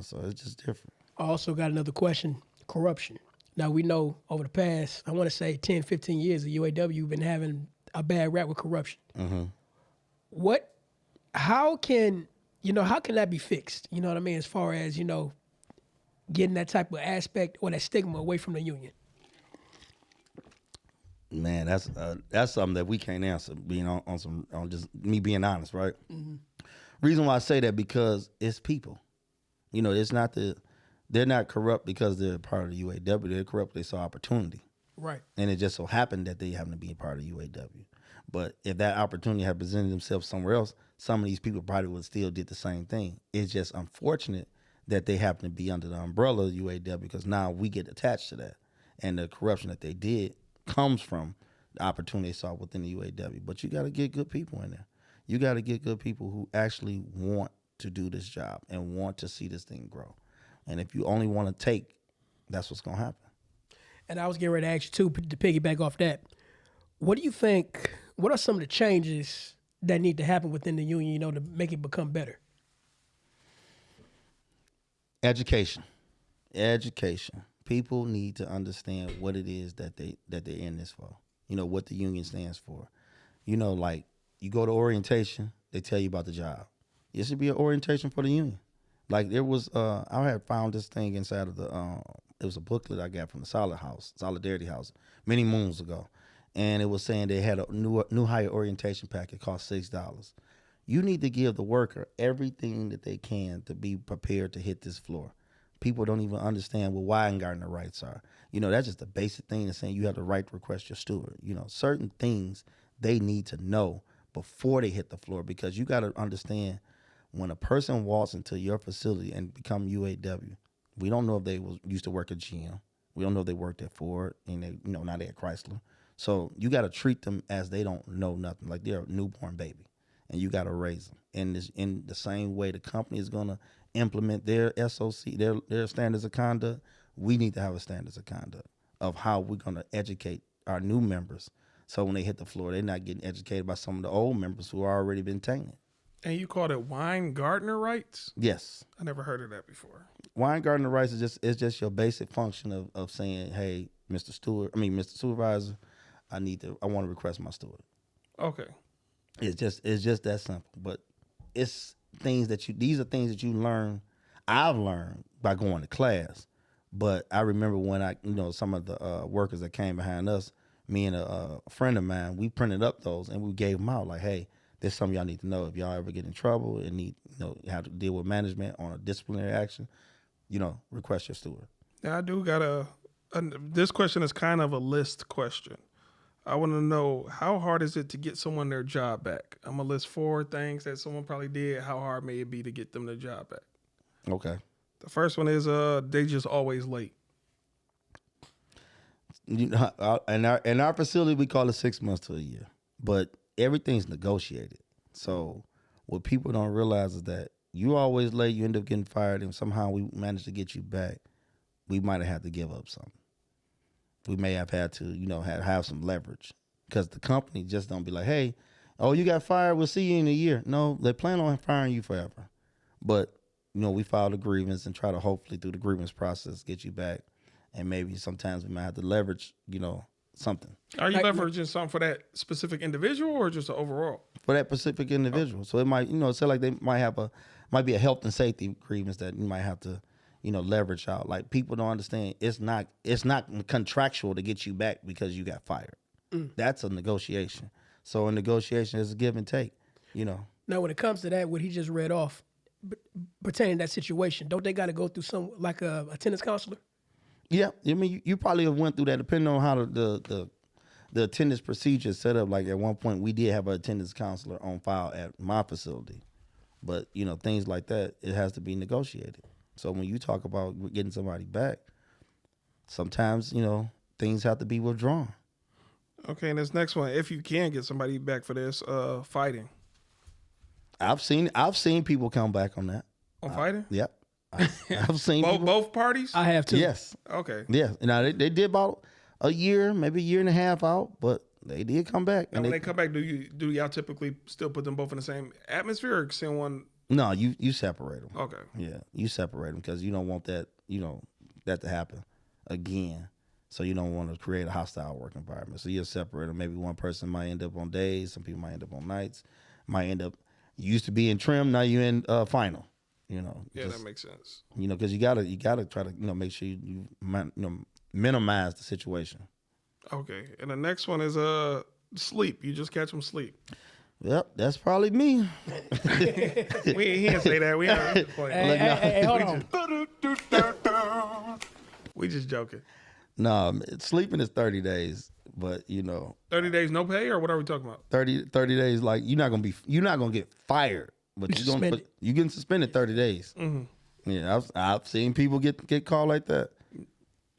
[SPEAKER 3] so it's just different.
[SPEAKER 1] I also got another question, corruption. Now we know over the past, I want to say 10, 15 years, the UAW been having a bad rap with corruption. Mm-hmm. How can that be fixed? You know what I mean? As far as, getting that type of aspect or that stigma away from the union.
[SPEAKER 3] Man, that's something that we can't answer. Being on just me being honest, right? Mm-hmm. Reason why I say that because it's people. It's not they're not corrupt because they're part of the UAW. They're corrupt because they saw opportunity.
[SPEAKER 1] Right.
[SPEAKER 3] And it just so happened that they happen to be a part of UAW. But if that opportunity had presented themselves somewhere else, some of these people probably would still did the same thing. It's just unfortunate that they happen to be under the umbrella of UAW because now we get attached to that. And the corruption that they did comes from the opportunity they saw within the UAW. But you got to get good people in there. You got to get good people who actually want to do this job and want to see this thing grow. And if you only want to take, that's what's going to happen.
[SPEAKER 1] And I was getting ready to ask you, too, to piggyback off that. What do you think, what are some of the changes that need to happen within the union, to make it become better?
[SPEAKER 3] Education. People need to understand what it is that they're in this for. What the union stands for. Like you go to orientation, they tell you about the job. It should be an orientation for the union. Like there was, I had found this thing inside of it was a booklet I got from the Solidarity House, many moons ago. And it was saying they had a new hire orientation packet cost $6. You need to give the worker everything that they can to be prepared to hit this floor. People don't even understand what Weingartner rights are. That's just the basic thing that's saying you have the right to request your steward. Certain things they need to know before they hit the floor because you got to understand when a person walks into your facility and become UAW, we don't know if they used to work at GM. We don't know if they worked at Ford and they, now they're at Chrysler. So you got to treat them as they don't know nothing, like they're a newborn baby, and you got to raise them. And in the same way the company is going to implement their SOC, their standards of conduct, we need to have a standards of conduct of how we're going to educate our new members. So when they hit the floor, they're not getting educated by some of the old members who are already been tainted.
[SPEAKER 2] And you called it Weingartner rights?
[SPEAKER 3] Yes.
[SPEAKER 2] I never heard of that before.
[SPEAKER 3] Weingartner rights is just your basic function of saying, hey, Mr. Supervisor, I want to request my steward.
[SPEAKER 2] Okay.
[SPEAKER 3] It's just that simple. But it's these are things that you learn. I've learned by going to class. But I remember when some of the workers that came behind us, me and a friend of mine, we printed up those and we gave them out like, hey, this is something y'all need to know. If y'all ever get in trouble and need, have to deal with management on a disciplinary action, request your steward.
[SPEAKER 2] Now, I do got this question is kind of a list question. I want to know, how hard is it to get someone their job back? I'm going to list 4 things that someone probably did. How hard may it be to get them their job back?
[SPEAKER 3] Okay.
[SPEAKER 2] The first one is they just always late.
[SPEAKER 3] In our facility, we call it 6 months to a year. But everything's negotiated. So what people don't realize is that you always late, you end up getting fired, and somehow we manage to get you back. We might have had to give up something. We may have had to, have some leverage because the company just don't be like, hey, you got fired, we'll see you in a year. No, they plan on firing you forever. But, we filed a grievance and try to hopefully through the grievance process get you back. And maybe sometimes we might have to leverage, something.
[SPEAKER 2] Are you leveraging something for that specific individual or just overall?
[SPEAKER 3] For that specific individual. So it might, say like they might be a health and safety grievance that you might have to, leverage out. Like people don't understand it's not contractual to get you back because you got fired. That's a negotiation. So a negotiation is a give and take, Now
[SPEAKER 1] when it comes to that, what he just read off, pertaining to that situation, don't they got to go through some like a attendance counselor?
[SPEAKER 3] Yeah, I mean, you probably have went through that depending on how the attendance procedure is set up. Like at one point, we did have an attendance counselor on file at my facility. But, things like that, it has to be negotiated. So when you talk about getting somebody back, sometimes, things have to be withdrawn.
[SPEAKER 2] Okay, and this next one, if you can get somebody back for this, fighting.
[SPEAKER 3] I've seen people come back on that.
[SPEAKER 2] On fighting?
[SPEAKER 3] Yep. I've seen
[SPEAKER 2] both parties?
[SPEAKER 1] I have too.
[SPEAKER 3] Yes.
[SPEAKER 2] Okay.
[SPEAKER 3] Yeah. Now they did about a year, maybe a year and a half out, but they did come back.
[SPEAKER 2] And when they come back, do y'all typically still put them both in the same atmosphere or send one?
[SPEAKER 3] No, you separate them.
[SPEAKER 2] Okay.
[SPEAKER 3] Yeah, you separate them because you don't want that that to happen again. So you don't want to create a hostile work environment. So you separate them. Maybe one person might end up on days. Some people might end up on nights. Might end up. You used to be in trim. Now you in final. Yeah,
[SPEAKER 2] that makes sense.
[SPEAKER 3] Because you gotta try to make sure you minimize the situation.
[SPEAKER 2] Okay, and the next one is sleep. You just catch them sleep.
[SPEAKER 3] Yep, that's probably me.
[SPEAKER 2] He didn't say that. We
[SPEAKER 1] Hey, hold on.
[SPEAKER 2] We just joking.
[SPEAKER 3] No, sleeping is 30 days, but
[SPEAKER 2] 30 days no pay, or what are we talking about?
[SPEAKER 3] 30 days, like you're not gonna get fired, but you getting suspended 30 days. Mm-hmm. Yeah, I've seen people get called like that.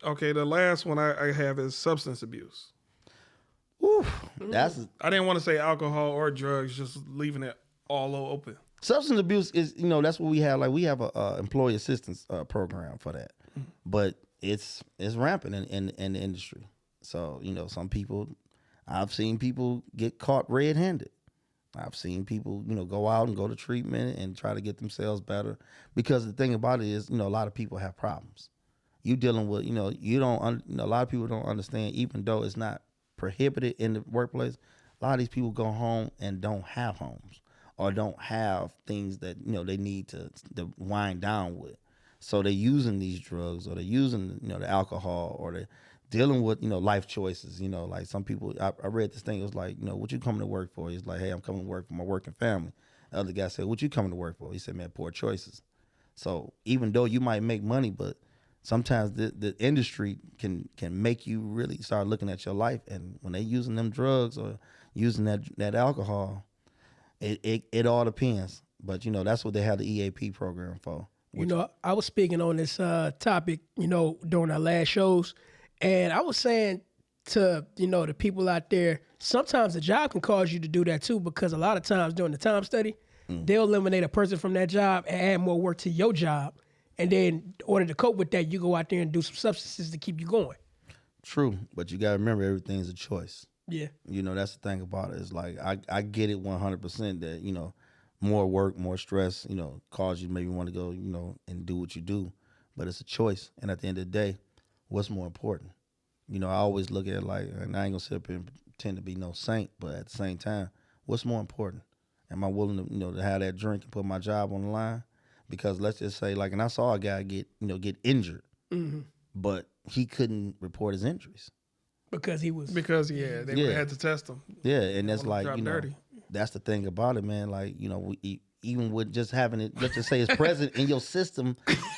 [SPEAKER 2] Okay, the last one I have is substance abuse.
[SPEAKER 3] Ooh,
[SPEAKER 2] I didn't want to say alcohol or drugs, just leaving it all open.
[SPEAKER 3] Substance abuse is, that's what we have. Like we have a employee assistance program for that, but it's rampant in the industry. So some people, I've seen people get caught red-handed. I've seen people go out and go to treatment and try to get themselves better, because the thing about it is a lot of people have problems. You dealing with a lot of people don't understand, even though it's not prohibited in the workplace. A lot of these people go home and don't have homes, or don't have things that they need to wind down with. So they're using these drugs, or they're using the alcohol, or they're dealing with life choices. Like some people, I read this thing. It was like, what you coming to work for? He's like, hey, I'm coming to work for my working family. The other guy said, what you coming to work for? He said, man, poor choices. So even though you might make money, but sometimes the industry can make you really start looking at your life. And when they using them drugs or using that alcohol, it all depends. But that's what they have the EAP program for.
[SPEAKER 1] I was speaking on this topic, during our last shows, and I was saying to the people out there, sometimes the job can cause you to do that too, because a lot of times during the time study, they'll eliminate a person from that job and add more work to your job. And then in order to cope with that, you go out there and do some substances to keep you going. True,
[SPEAKER 3] but you got to remember, everything's a choice.
[SPEAKER 1] Yeah.
[SPEAKER 3] That's the thing about it. It's like, I get it 100% that, more work, more stress, cause you maybe want to go, and do what you do. But it's a choice. And at the end of the day, what's more important? I always look at it like, and I ain't going to sit up here and pretend to be no saint, but at the same time, what's more important? Am I willing to, to have that drink and put my job on the line? Because let's just say, like, and I saw a guy get injured, but he couldn't report his injuries.
[SPEAKER 1] Because they
[SPEAKER 2] would had to test him.
[SPEAKER 3] Yeah, and that's like, that's the thing about it, man. Like, even with just having it, let's just say it's present in your system,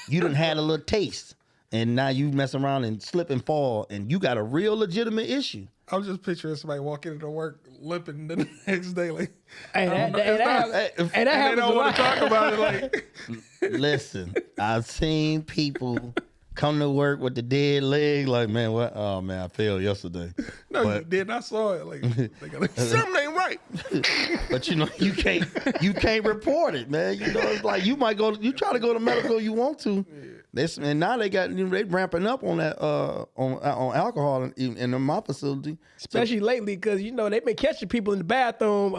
[SPEAKER 3] you done had a little taste. And now you mess around and slip and fall, and you got a real legitimate issue.
[SPEAKER 2] I was just picturing somebody walking into work limping the next day, like,
[SPEAKER 1] and that happens
[SPEAKER 2] don't want to talk about it. Like,
[SPEAKER 3] listen, I've seen people come to work with the dead leg, like, man, what? Oh man, I failed yesterday.
[SPEAKER 2] No, you didn't. I saw it. Like, something ain't right.
[SPEAKER 3] But you can't report it, man. It's like you try to go to medical, you want to. Yeah. And now they ramping up on that on alcohol in my facility,
[SPEAKER 1] especially lately, because they've been catching people in the bathroom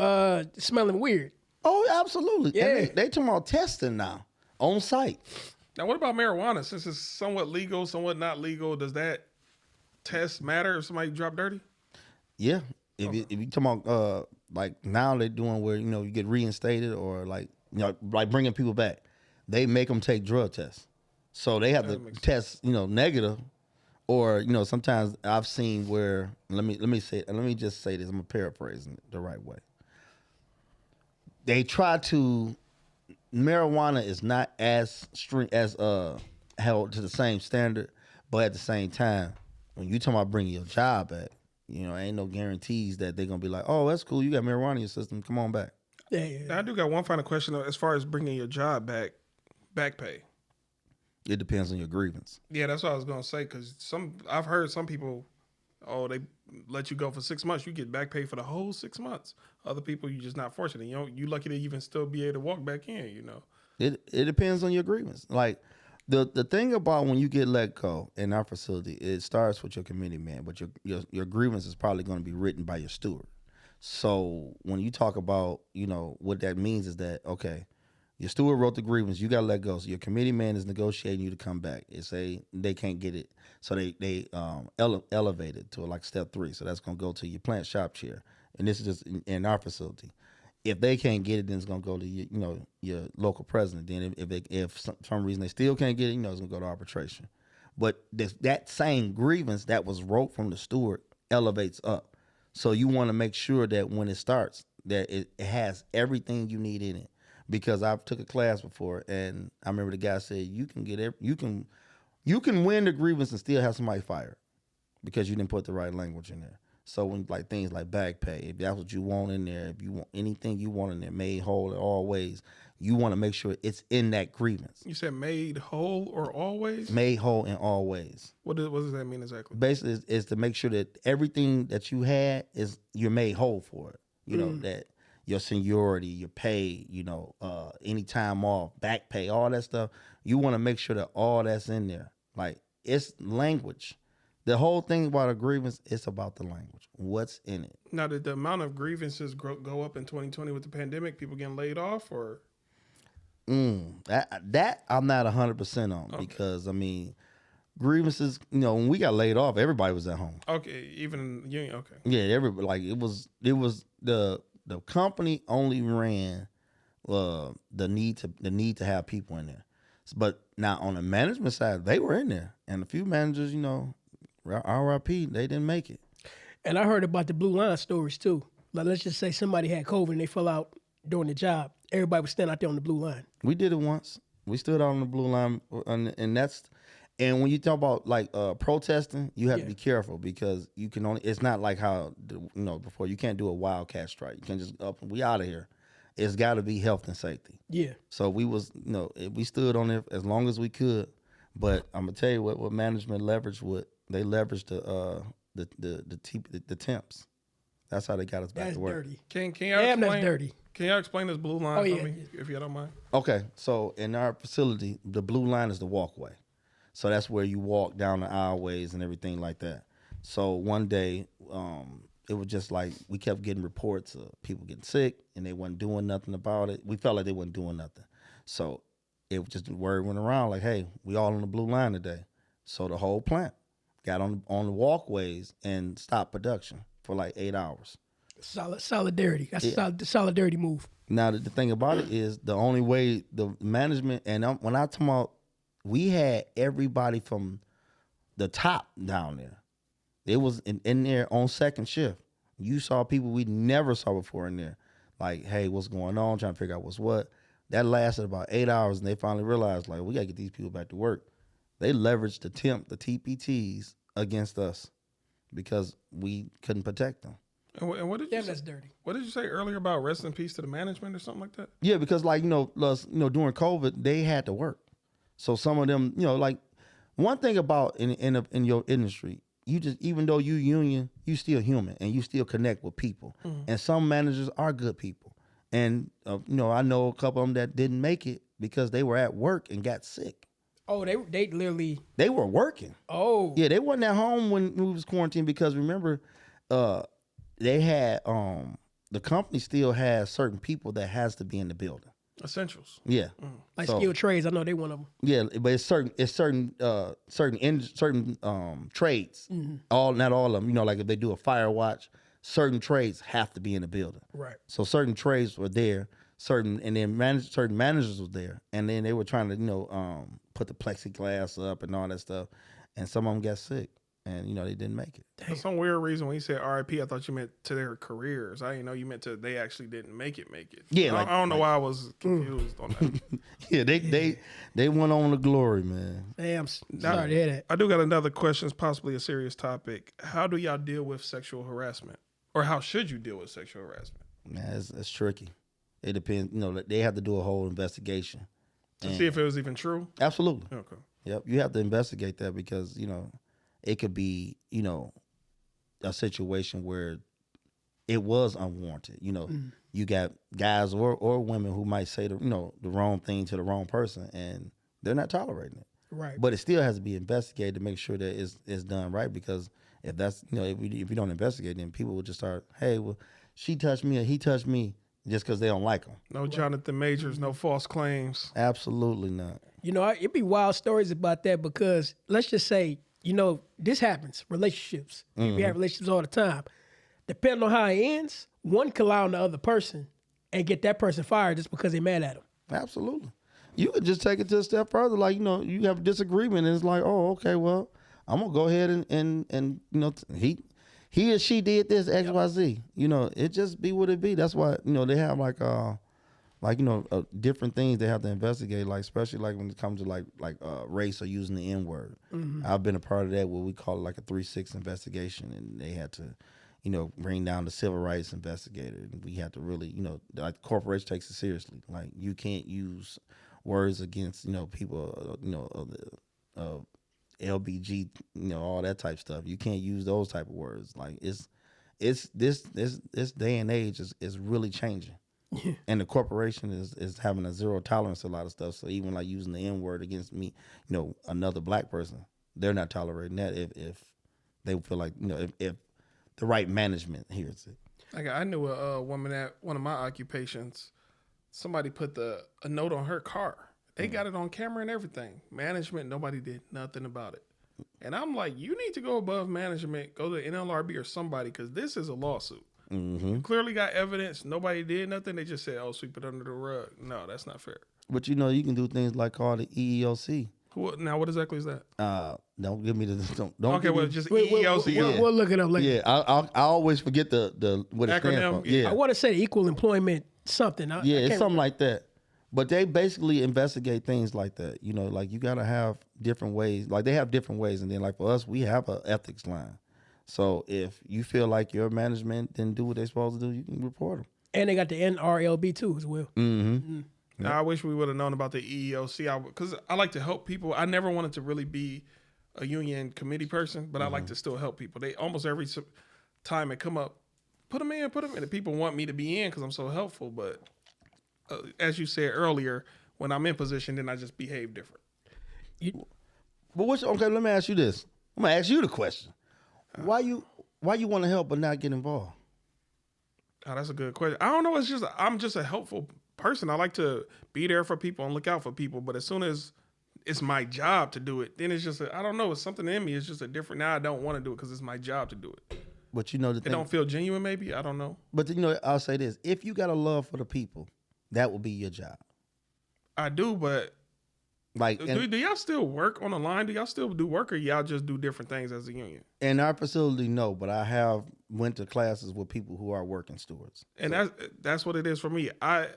[SPEAKER 1] smelling weird.
[SPEAKER 3] Oh, absolutely.
[SPEAKER 1] Yeah,
[SPEAKER 3] and they talking about testing now on site.
[SPEAKER 2] Now, what about marijuana? Since it's somewhat legal, somewhat not legal, does that test matter if somebody drop dirty?
[SPEAKER 3] Yeah. If you talking about like now they're doing where you get reinstated, or like bringing people back, they make them take drug tests. So they have to test, negative, or sometimes I've seen where let me just say this. I'm paraphrasing it the right way. They try to. Marijuana is not as strict as held to the same standard, but at the same time, when you talking about bringing your job back, ain't no guarantees that they're gonna be like, oh, that's cool, you got marijuana in your system, come on back.
[SPEAKER 1] Yeah.
[SPEAKER 2] Now, I do got one final question as far as bringing your job back pay.
[SPEAKER 3] It depends on your grievance.
[SPEAKER 2] Yeah, that's what I was gonna say, because I've heard some people, they let you go for 6 months, you get back pay for the whole 6 months. Other people, you're just not fortunate. You lucky to even still be able to walk back in.
[SPEAKER 3] It depends on your grievance. Like the thing about when you get let go in our facility, it starts with your committee man, but your grievance is probably going to be written by your steward. So when you talk about what that means is that, okay, your steward wrote the grievance, you got to let go. So your committee man is negotiating you to come back. It's they can't get it, so they elevate it to like step 3. So that's going to go to your plant shop chair, and this is just in our facility. If they can't get it, then it's going to go to your local president. Then if for some reason they still can't get it, it's going to go to arbitration. But that same grievance that was wrote from the steward elevates up. So you want to make sure that when it starts, that it has everything you need in it. Because I've took a class before, and I remember the guy said you can win the grievance and still have somebody fired because you didn't put the right language in there. So when like things like back pay, if that's what you want in there, if you want anything you want in there, made whole in all ways, you want to make sure it's in that grievance.
[SPEAKER 2] You said made whole or always?
[SPEAKER 3] Made whole in all ways.
[SPEAKER 2] What does that mean exactly?
[SPEAKER 3] Basically, is to make sure that everything that you had is you're made whole for it. You know, that your seniority, your pay, you know, any time off, back pay, all that stuff. You want to make sure that all that's in there. Like, it's language. The whole thing about a grievance, it's about the language. What's in it?
[SPEAKER 2] Now, did the amount of grievances go up in 2020 with the pandemic? People getting laid off, or?
[SPEAKER 3] That I'm not 100% on because, I mean, grievances, you know, when we got laid off, everybody was at home.
[SPEAKER 2] Okay, even in union, okay.
[SPEAKER 3] Yeah, everybody, like, it was the company only ran the need to have people in there. But now on the management side, they were in there. And a few managers, you know, RIP, they didn't make it.
[SPEAKER 1] And I heard about the Blue Line stories too. Like, let's just say somebody had COVID and they fell out during the job. Everybody would stand out there on the Blue Line.
[SPEAKER 3] We did it once. We stood out on the Blue Line, and when you talk about like protesting, you have to be careful because you can only. It's not like how before you can't do a wildcat strike. You can't just up and we out of here. It's got to be health and safety. Yeah. So we stood on it as long as we could, but I'm gonna tell you what management leveraged. They leveraged the temps. That's how they got us back to work.
[SPEAKER 1] Dirty.
[SPEAKER 2] Can y'all explain?
[SPEAKER 1] That's dirty.
[SPEAKER 2] Can y'all explain this Blue Line for me, if you don't mind?
[SPEAKER 3] Okay, so in our facility, the Blue Line is the walkway. So that's where you walk down the aisleways and everything like that. So one day, it was just like we kept getting reports of people getting sick and they wasn't doing nothing about it. We felt like they wasn't doing nothing. So it was just the word went around like, hey, we all on the Blue Line today. So the whole plant got on the walkways and stopped production for like 8 hours.
[SPEAKER 1] Solidarity. That's a solidarity move.
[SPEAKER 3] Now, the thing about it is the only way the management, and when I talk about, we had everybody from the top down there. It was in there on second shift. You saw people we never saw before in there. Like, hey, what's going on? Trying to figure out what's what. That lasted about 8 hours, and they finally realized, like, we got to get these people back to work. They leveraged the TPTs against us because we couldn't protect them.
[SPEAKER 2] And what did you say?
[SPEAKER 1] That's dirty.
[SPEAKER 2] What did you say earlier about rest in peace to the management or something like that?
[SPEAKER 3] Yeah, because like during COVID, they had to work. So some of them, like one thing about in your industry, you just even though you union, you still human and you still connect with people. Mm-hmm. And some managers are good people. And I know a couple of them that didn't make it because they were at work and got sick.
[SPEAKER 1] Oh, they literally
[SPEAKER 3] they were working.
[SPEAKER 1] Oh,
[SPEAKER 3] yeah, they wasn't at home when we was quarantined because remember, they had the company still has certain people that has to be in the building.
[SPEAKER 2] Essentials.
[SPEAKER 3] Yeah.
[SPEAKER 1] Like skilled trades. I know they one of them.
[SPEAKER 3] Yeah, but it's certain trades. Mm-hmm. Not all of them. Like if they do a fire watch, certain trades have to be in the building. Right. So certain trades were there. Certain managers was there, and then they were trying to put the plexiglass up and all that stuff, and some of them got sick. And, they didn't make it.
[SPEAKER 2] For some weird reason, when you said RIP, I thought you meant to their careers. I didn't know you meant to they actually didn't make it.
[SPEAKER 3] Yeah.
[SPEAKER 2] I don't know why I was confused on that.
[SPEAKER 3] Yeah, they went on to glory, man.
[SPEAKER 1] Hey, I'm sorry to hear that.
[SPEAKER 2] I do got another question. It's possibly a serious topic. How do y'all deal with sexual harassment? Or how should you deal with sexual harassment?
[SPEAKER 3] Man, it's tricky. It depends. They have to do a whole investigation.
[SPEAKER 2] To see if it was even true?
[SPEAKER 3] Absolutely.
[SPEAKER 2] Okay.
[SPEAKER 3] Yep. You have to investigate that because, it could be, a situation where it was unwarranted. You got guys or women who might say the wrong thing to the wrong person, and they're not tolerating it. Right. But it still has to be investigated to make sure that it's done right. Because if that's if you don't investigate, then people will just start, hey, well, she touched me or he touched me just because they don't like them.
[SPEAKER 2] No Jonathan Majors, no false claims.
[SPEAKER 3] Absolutely not.
[SPEAKER 1] It'd be wild stories about that because let's just say. This happens, relationships. Mm-hmm. We have relationships all the time. Depending on how it ends, one can lie on the other person and get that person fired just because they're mad at him.
[SPEAKER 3] Absolutely. You could just take it to a step further. Like, you have a disagreement and it's like, oh, okay, well, I'm going to go ahead and he or she did this X, Y, Z. You know, it just be what it be. That's why they have different things they have to investigate. Like especially like when it comes to like race or using the N word. I've been a part of that where we call it like a 3-6 investigation, and they had to, bring down the civil rights investigator, and we had to really, like the corporation takes it seriously. Like you can't use words against people, of LBG, all that type stuff. You can't use those type of words. Like it's this day and age is really changing. Yeah. And the corporation is having a zero tolerance to a lot of stuff. So even like using the N word against me, another black person, they're not tolerating that if they feel like, if the right management hears it.
[SPEAKER 2] Like I knew a woman at one of my occupations, somebody put a note on her car. They got it on camera and everything. Management, nobody did nothing about it. And I'm like, you need to go above management, go to NLRB or somebody, because this is a lawsuit. Mm-hmm. Clearly got evidence. Nobody did nothing. They just said, "Oh, sweep it under the rug." No, that's not fair.
[SPEAKER 3] But you can do things like call the EEOC.
[SPEAKER 2] Now, what exactly is that?
[SPEAKER 3] Don't give me the don't.
[SPEAKER 2] Okay, well, just EEOC.
[SPEAKER 1] We'll look it up later.
[SPEAKER 3] Yeah, I always forget the what it stands for. Yeah,
[SPEAKER 1] I want to say equal employment something.
[SPEAKER 3] It's something like that. But they basically investigate things like that. Like you gotta have different ways. Like they have different ways, and then like for us, we have an ethics line. So if you feel like your management didn't do what they're supposed to do, you can report them.
[SPEAKER 1] And they got the NRLB too as well.
[SPEAKER 3] Mm-hmm.
[SPEAKER 2] Now, I wish we would have known about the EEOC because I like to help people. I never wanted to really be a union committee person, but I like to still help people. They almost every time it come up, put them in. And people want me to be in because I'm so helpful. But as you said earlier, when I'm in position, then I just behave different.
[SPEAKER 3] Okay, let me ask you this. I'm gonna ask you the question. Why you want to help but not get involved?
[SPEAKER 2] Oh, that's a good question. I don't know. It's just I'm just a helpful person. I like to be there for people and look out for people. But as soon as it's my job to do it, then it's just I don't know. It's something in me. It's just a different. Now I don't want to do it because it's my job to do it.
[SPEAKER 3] But the thing,
[SPEAKER 2] it don't feel genuine. Maybe I don't know.
[SPEAKER 3] But I'll say this: if you got a love for the people, that will be your job.
[SPEAKER 2] I do, but.
[SPEAKER 3] Like,
[SPEAKER 2] do y'all still work on the line? Do y'all still do work, or y'all just do different things as a union?
[SPEAKER 3] In our facility, no, but I have went to classes with people who are working stewards.
[SPEAKER 2] And that's what it is for me. I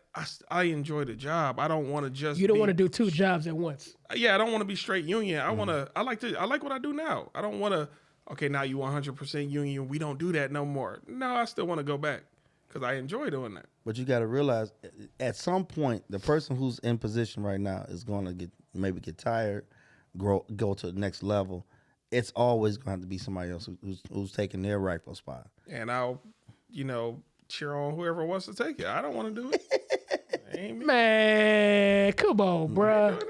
[SPEAKER 2] enjoy the job. I don't want to just.
[SPEAKER 1] You don't want to do two jobs at once.
[SPEAKER 2] Yeah, I don't want to be straight union. I want to. I like what I do now. I don't want to. Okay, now you 100% union. We don't do that no more. No, I still want to go back because I enjoy doing that.
[SPEAKER 3] But you got to realize, at some point, the person who's in position right now is going to get tired, go to the next level. It's always going to have to be somebody else who's taking their rightful spot.
[SPEAKER 2] And I'll, cheer on whoever wants to take it. I don't want to do it.
[SPEAKER 1] Man, come on, bro.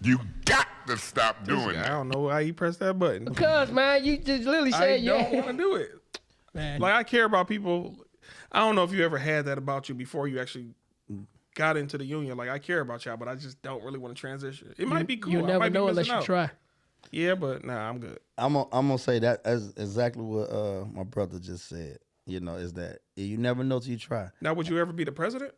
[SPEAKER 4] You got to stop doing that.
[SPEAKER 2] I don't know why you press that button.
[SPEAKER 1] Because, man, you just literally said
[SPEAKER 2] I don't want to do it. Man. Like, I care about people. I don't know if you ever had that about you before you actually got into the union. Like, I care about y'all, but I just don't really want to transition. It might be cool.
[SPEAKER 1] You never know unless you try.
[SPEAKER 2] Yeah, but I'm good.
[SPEAKER 3] I'm gonna say that as exactly what my brother just said. Is that you never know till you try.
[SPEAKER 2] Now, would you ever be the president,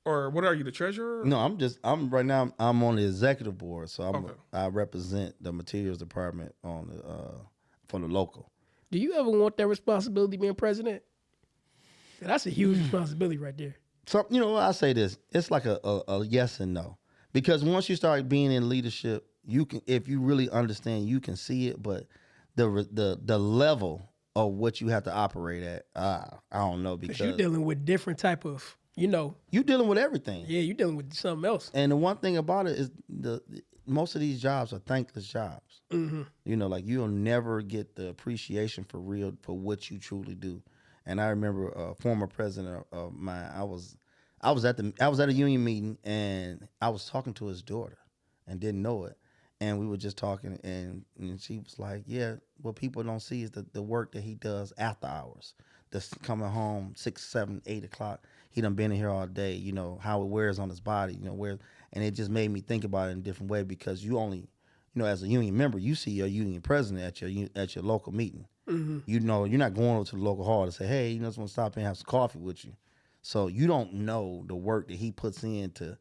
[SPEAKER 2] or what are you, the treasurer?
[SPEAKER 3] No, I'm right now. I'm on the executive board, so I represent the materials department for the local.
[SPEAKER 1] Do you ever want that responsibility being president? That's a huge responsibility right there.
[SPEAKER 3] So I say this. It's like a yes and no, because once you start being in leadership, you can, if you really understand, you can see it. But the level of what you have to operate at, I don't know, because
[SPEAKER 1] you're dealing with different type of,
[SPEAKER 3] you're dealing with everything.
[SPEAKER 1] Yeah, you're dealing with something else.
[SPEAKER 3] And the one thing about it is most of these jobs are thankless jobs. Mm-hmm. Like you'll never get the appreciation for what you truly do. And I remember a former president of mine. I was at a union meeting, and I was talking to his daughter, and didn't know it. And we were just talking, and she was like, "Yeah, what people don't see is the work that he does after hours. Just coming home 6, 7, 8 o'clock. He done been in here all day. How it wears on his body. And it just made me think about it in a different way, because you only, as a union member, you see your union president at your local meeting. Mm-hmm. You're not going over to the local hall to say, hey, just want to stop in and have some coffee with you. So you don't know the work that he puts in to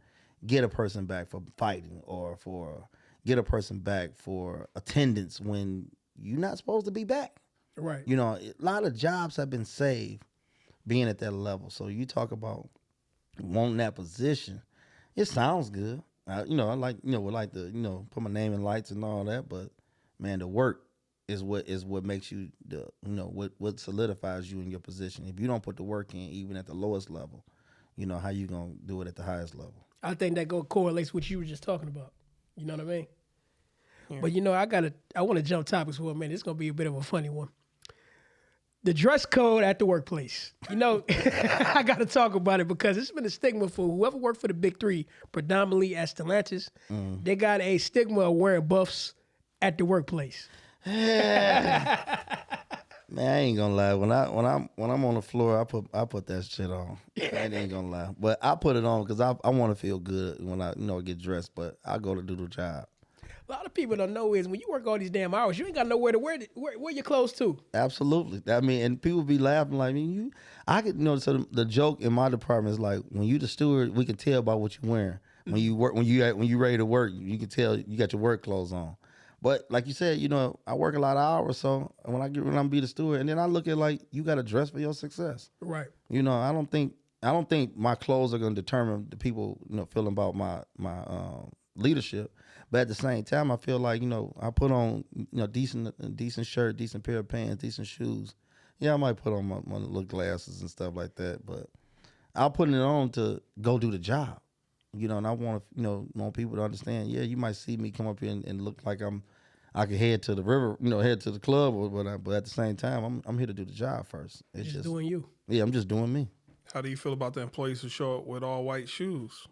[SPEAKER 3] get a person back for fighting, or for get a person back for attendance when you're not supposed to be back.
[SPEAKER 1] Right.
[SPEAKER 3] You know, a lot of jobs have been saved being at that level. So you talk about wanting that position. It sounds good. You know, I like, you know, would like to, you know, put my name in lights and all that, but man, the work is what makes you the, you know, what solidifies you in your position. If you don't put the work in, even at the lowest level, you know, how you gonna do it at the highest level?
[SPEAKER 1] I think that correlates with what you were just talking about. You know what I mean? Yeah. But you know, I want to jump topics for a minute. It's gonna be a bit of a funny one. The dress code at the workplace. You know, I got to talk about it because it's been a stigma for whoever worked for the big three, predominantly at Stellantis. They got a stigma of wearing buffs at the workplace.
[SPEAKER 3] Man, I ain't gonna lie. When I'm on the floor, I put that shit on. I ain't gonna lie, but I put it on because I want to feel good when I get dressed. But I go to do the job.
[SPEAKER 1] A lot of people don't know is when you work all these damn hours, you ain't got nowhere to wear your clothes to.
[SPEAKER 3] Absolutely. I mean, and people be laughing like, I could, so the joke in my department is like, when you the steward, we can tell by what you're wearing. When you work, when you ready to work, you can tell you got your work clothes on. But like you said, I work a lot of hours, so when I'm be the steward, and then I look at like, you got to dress for your success.
[SPEAKER 1] Right.
[SPEAKER 3] I don't think my clothes are going to determine the people, feeling about my leadership. But at the same time, I feel like, I put on, decent shirt, decent pair of pants, decent shoes. Yeah, I might put on my little glasses and stuff like that, but I'll put it on to go do the job. And I want people to understand, yeah, you might see me come up here and look like I can head to the river, head to the club or whatever, but at the same time, I'm here to do the job first. It's
[SPEAKER 1] just doing you.
[SPEAKER 3] Yeah, I'm just doing me.
[SPEAKER 2] How do you feel about the employees who show up with all white shoes?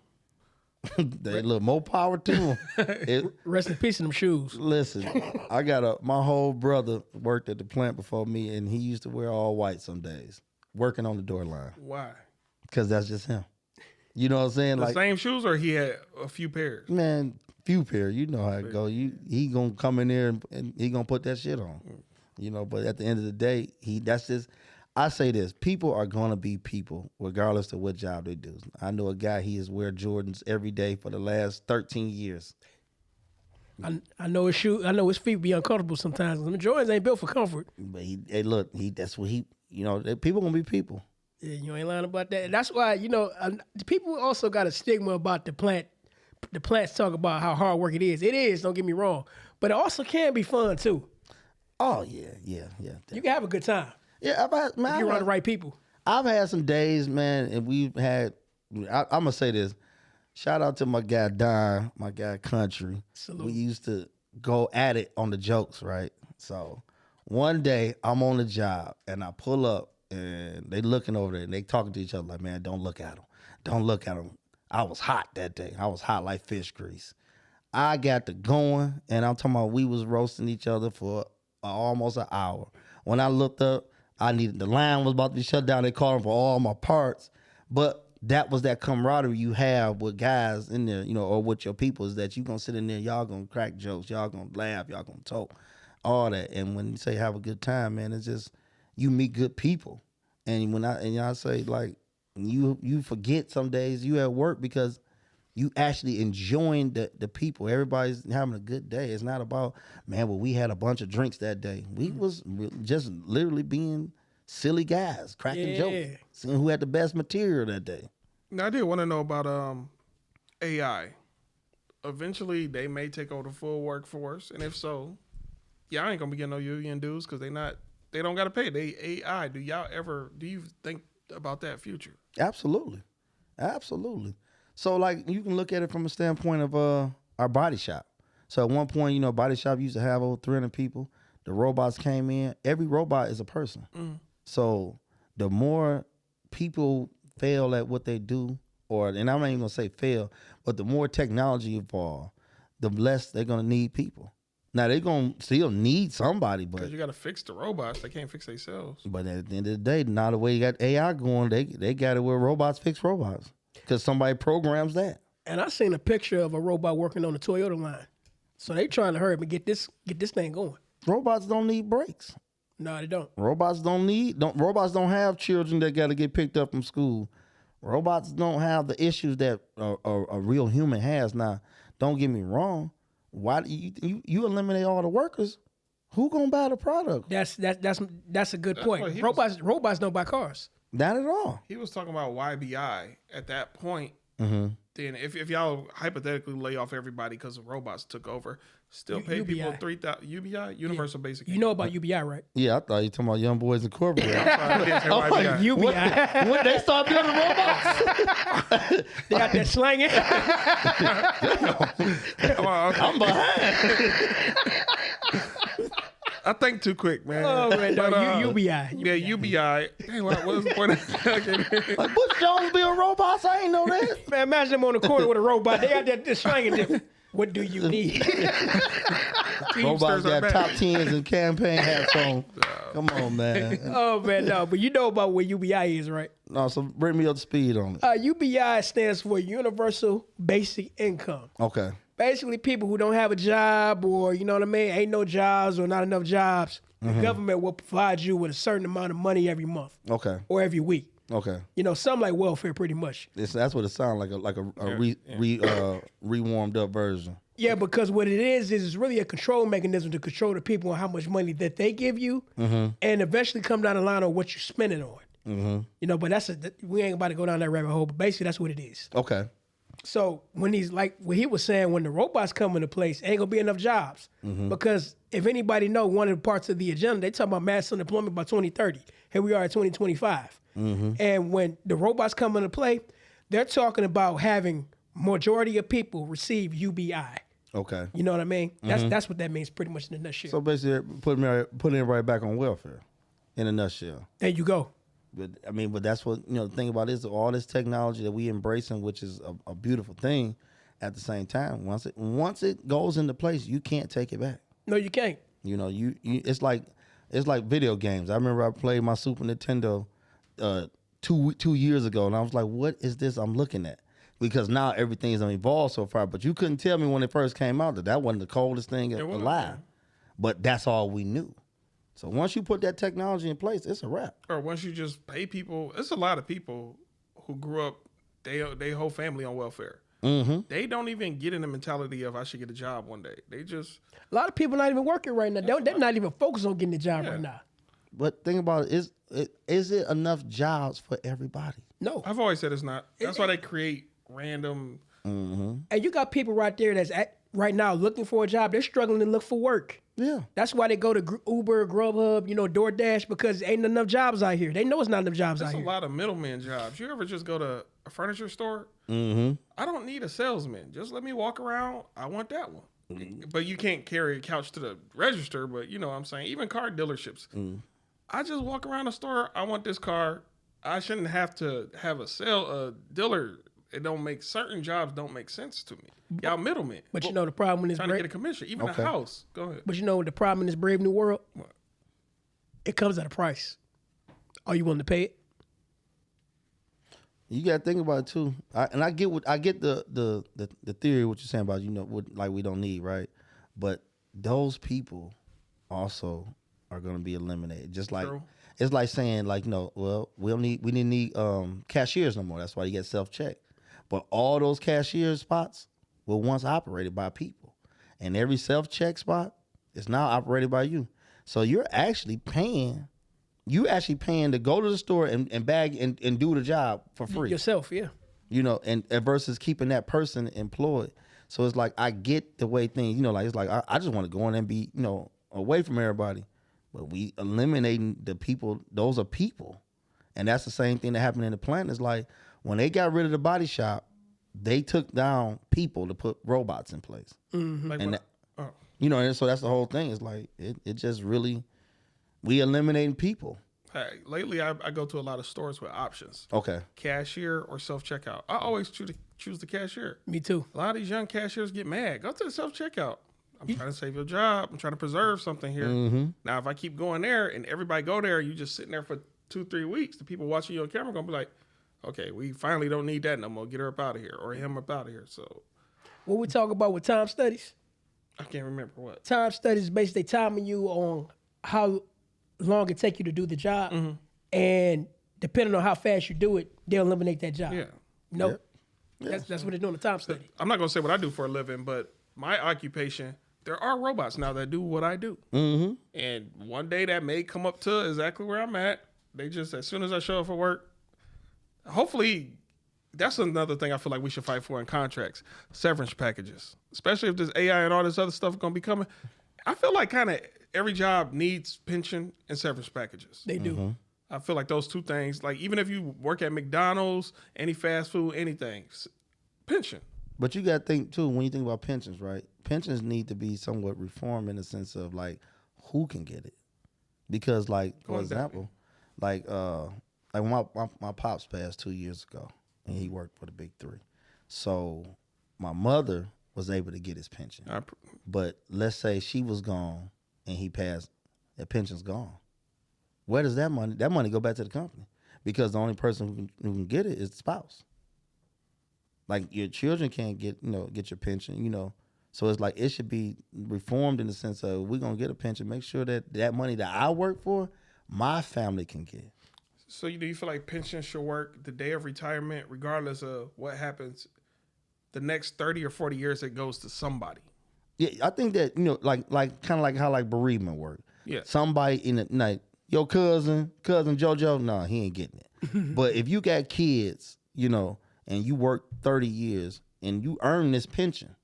[SPEAKER 3] They look more power to them.
[SPEAKER 1] Rest in peace in them shoes.
[SPEAKER 3] Listen, I got my whole brother worked at the plant before me, and he used to wear all white some days, working on the door line.
[SPEAKER 2] Why?
[SPEAKER 3] Because that's just him. You know what I'm saying?
[SPEAKER 2] The same shoes, or he had a few pairs?
[SPEAKER 3] Man, few pair. You know how it go. He gonna come in there and he gonna put that shit on. But at the end of the day, that's just. I say this: people are gonna be people, regardless of what job they do. I know a guy; he has wear Jordans every day for the last 13 years.
[SPEAKER 1] I know his shoe. I know his feet be uncomfortable sometimes. Them Jordans ain't built for comfort.
[SPEAKER 3] But that's what he. People gonna be people.
[SPEAKER 1] Yeah, you ain't lying about that. And that's why people also got a stigma about the plant. The plants talk about how hard work it is. It is. Don't get me wrong, but it also can be fun too.
[SPEAKER 3] Oh yeah. Definitely.
[SPEAKER 1] You can have a good time.
[SPEAKER 3] Yeah, if you're
[SPEAKER 1] around the right people.
[SPEAKER 3] I've had some days, man, and we've had. I'm gonna say this. Shout out to my guy Don, my guy Country.
[SPEAKER 1] Salute.
[SPEAKER 3] We used to go at it on the jokes, right? So one day I'm on the job and I pull up and they looking over there and they talking to each other like, man, don't look at him. Don't look at him. I was hot that day. I was hot like fish grease. I got to going and I'm talking about we was roasting each other for almost an hour. When I looked up, the line was about to be shut down. They called him for all my parts. But that was that camaraderie you have with guys in there, or with your people, is that you going to sit in there, y'all going to crack jokes, y'all going to laugh, y'all going to talk, all that. And when you say have a good time, man, it's just you meet good people. And when I say, like, you forget some days you at work because you actually enjoying the people. Everybody's having a good day. It's not about, man, well, we had a bunch of drinks that day. We was just literally being silly guys, cracking jokes, seeing who had the best material that day.
[SPEAKER 2] Now, I did want to know about AI. Eventually, they may take over the full workforce, and if so, I ain't gonna be getting no union dues because they don't gotta pay. They AI. Do you think about that future?
[SPEAKER 3] Absolutely. So, like, you can look at it from a standpoint of our body shop. So, at one point, body shop used to have over 300 people. The robots came in. Every robot is a person. So, the more people fail at what they do, and I'm not even going to say fail, but the more technology evolve, the less they're going to need people. Now, they're going to still need somebody, but...
[SPEAKER 2] Because you got to fix the robots. They can't fix themselves.
[SPEAKER 3] But at the end of the day, now the way you got AI going, they got it where robots fix robots. Because somebody programs that.
[SPEAKER 1] And I seen a picture of a robot working on the Toyota line. So they trying to hurry up and get this thing going.
[SPEAKER 3] Robots don't need breaks.
[SPEAKER 1] No, they don't.
[SPEAKER 3] Robots don't have children that got to get picked up from school. Robots don't have the issues that a real human has. Now, don't get me wrong. Why do you eliminate all the workers? Who gonna buy the product?
[SPEAKER 1] That's a good point.
[SPEAKER 2] what
[SPEAKER 1] Robots don't buy cars.
[SPEAKER 3] Not at all.
[SPEAKER 2] He was talking about YBI at that point.
[SPEAKER 3] Mm-hmm.
[SPEAKER 2] Then if y'all hypothetically lay off everybody because the robots took over, still pay people
[SPEAKER 1] UBI.
[SPEAKER 2] 3,000 UBI Universal Basic.
[SPEAKER 1] You know about UBI, right?
[SPEAKER 3] Yeah, I thought you were talking about Young Boys Incorporated.
[SPEAKER 2] YBI.
[SPEAKER 1] UBI.
[SPEAKER 3] When they start building robots,
[SPEAKER 1] They got that slanging.
[SPEAKER 3] I'm behind.
[SPEAKER 2] I think too quick, man.
[SPEAKER 1] Oh man, no,
[SPEAKER 2] But,
[SPEAKER 1] UBI.
[SPEAKER 2] Yeah, UBI. Hey, what was the point?
[SPEAKER 3] Like Bush Jones build robots? I ain't know that.
[SPEAKER 1] Man, imagine them on the corner with a robot. They got that slanging. What do you need?
[SPEAKER 3] Robots
[SPEAKER 2] are
[SPEAKER 3] got
[SPEAKER 2] back.
[SPEAKER 3] top 10s and campaign hats on. Come on, man.
[SPEAKER 1] Oh man, no. But you know about what UBI is, right?
[SPEAKER 3] No, so bring me up to speed on it.
[SPEAKER 1] UBI stands for Universal Basic Income.
[SPEAKER 3] Okay.
[SPEAKER 1] Basically, people who don't have a job or, you know what I mean, ain't no jobs or not enough jobs, the government will provide you with a certain amount of money every month
[SPEAKER 3] Okay.
[SPEAKER 1] or every week.
[SPEAKER 3] Okay.
[SPEAKER 1] You know, something like welfare pretty much.
[SPEAKER 3] That's what it sounds like a re-warmed up version.
[SPEAKER 1] Yeah, because what it is it's really a control mechanism to control the people on how much money that they give you and eventually come down the line on what you're spending on. You know, but we ain't about to go down that rabbit hole, but basically that's what it is.
[SPEAKER 3] Okay.
[SPEAKER 1] So when he's like what he was saying, when the robots come into place, ain't gonna be enough jobs. Because if anybody know one of the parts of the agenda, they talk about mass unemployment by 2030. Here we are at 2025. And when the robots come into play, they're talking about having majority of people receive UBI.
[SPEAKER 3] Okay.
[SPEAKER 1] You know what I mean? That's what that means pretty much in a nutshell.
[SPEAKER 3] So basically, putting it right back on welfare, in a nutshell.
[SPEAKER 1] There you go.
[SPEAKER 3] But I mean, but that's what the thing about it is all this technology that we embracing, which is a beautiful thing. At the same time, once it goes into place, you can't take it back.
[SPEAKER 1] No, you can't.
[SPEAKER 3] You know, you it's like video games. I remember I played my Super Nintendo 2 years ago, and I was like, "What is this I'm looking at?" Because now everything's evolved so far. But you couldn't tell me when it first came out that wasn't the coldest thing alive. But that's all we knew. So once you put that technology in place, it's a wrap.
[SPEAKER 2] Or once you just pay people, it's a lot of people who grew up, they whole family on welfare. They don't even get in the mentality of I should get a job one day. They just
[SPEAKER 1] A lot of people not even working right now. They're not even focused on getting a job right now.
[SPEAKER 3] But think about it, is it enough jobs for everybody?
[SPEAKER 1] No.
[SPEAKER 2] I've always said it's not. That's why they create random.
[SPEAKER 1] And you got people right there that's right now looking for a job. They're struggling to look for work.
[SPEAKER 3] Yeah.
[SPEAKER 1] That's why they go to Uber, Grubhub, DoorDash, because ain't enough jobs out here. They know it's not enough jobs out
[SPEAKER 2] There's
[SPEAKER 1] here.
[SPEAKER 2] a lot of middleman jobs. You ever just go to a furniture store? I don't need a salesman. Just let me walk around. I want that one. But you can't carry a couch to the register. But you know what I'm saying? Even car dealerships. I just walk around the store. I want this car. I shouldn't have to have a dealer. Certain jobs don't make sense to me. Y'all middlemen.
[SPEAKER 1] But you know the problem in this
[SPEAKER 2] Trying to get a commission. Even a house. Go ahead.
[SPEAKER 1] But you know the problem in this brave new world?
[SPEAKER 2] What?
[SPEAKER 1] It comes at a price. Are you willing to pay it?
[SPEAKER 3] You got to think about it too. I get the theory what you're saying about what we don't need, right? But those people also are going to be eliminated. Just like
[SPEAKER 2] True.
[SPEAKER 3] it's like saying we didn't need cashiers no more. That's why you get self-check. But all those cashier spots were once operated by people, and every self-check spot is now operated by you. So you're actually paying. You actually paying to go to the store and bag and do the job for free
[SPEAKER 1] Yourself, yeah.
[SPEAKER 3] And versus keeping that person employed. So it's like I get the way things, it's like I just want to go in and be, away from everybody. But we eliminating the people, those are people. And that's the same thing that happened in the plant. It's like when they got rid of the body shop, they took down people to put robots in place.
[SPEAKER 2] Like
[SPEAKER 3] And
[SPEAKER 2] what?
[SPEAKER 3] and so that's the whole thing. It's like it just really, we eliminating people.
[SPEAKER 2] Hey, lately I go to a lot of stores with options.
[SPEAKER 3] Okay.
[SPEAKER 2] Cashier or self-checkout. I always choose the cashier.
[SPEAKER 1] Me too.
[SPEAKER 2] A lot of these young cashiers get mad. Go to the self-checkout. I'm trying to save your job. I'm trying to preserve something here. Now, if I keep going there and everybody go there, you just sitting there for 2-3 weeks, the people watching you on camera going to be like, okay, we finally don't need that no more. Get her up out of here or him up out of here. So
[SPEAKER 1] What we talk about with time studies?
[SPEAKER 2] I can't remember what.
[SPEAKER 1] Time studies basically timing you on how long it take you to do the job. And depending on how fast you do it, they'll eliminate that job.
[SPEAKER 2] Yeah.
[SPEAKER 1] That's what they're doing, the time study.
[SPEAKER 2] I'm not going to say what I do for a living, but my occupation, there are robots now that do what I do.
[SPEAKER 3] Mm-hmm.
[SPEAKER 2] And one day that may come up to exactly where I'm at. They just, as soon as I show up for work, hopefully, that's another thing I feel like we should fight for in contracts. Severance packages. Especially if there's AI and all this other stuff going to be coming. I feel like kind of every job needs pension and severance packages.
[SPEAKER 1] They do.
[SPEAKER 3] Mm-hmm.
[SPEAKER 2] I feel like those two things, like even if you work at McDonald's, any fast food, anything, pension.
[SPEAKER 3] But you got to think, too, when you think about pensions, right? Pensions need to be somewhat reformed in the sense of, like, who can get it? Because, like, for example, like my pops passed 2 years ago, and he worked for the big three. So my mother was able to get his pension. But let's say she was gone and he passed, the pension's gone. Where does that money? That money go back to the company because the only person who can get it is the spouse. Like your children can't get your pension, So it's like it should be reformed in the sense of we're gonna get a pension. Make sure that money that I work for, my family can get.
[SPEAKER 2] So do you feel like pension should work the day of retirement, regardless of what happens? The next 30 or 40 years, it goes to somebody.
[SPEAKER 3] Yeah, I think that like kind of like how like bereavement work.
[SPEAKER 2] Yeah,
[SPEAKER 3] somebody in the night, your cousin JoJo, no, he ain't getting it. But if you got kids, and you work 30 years and you earn this pension,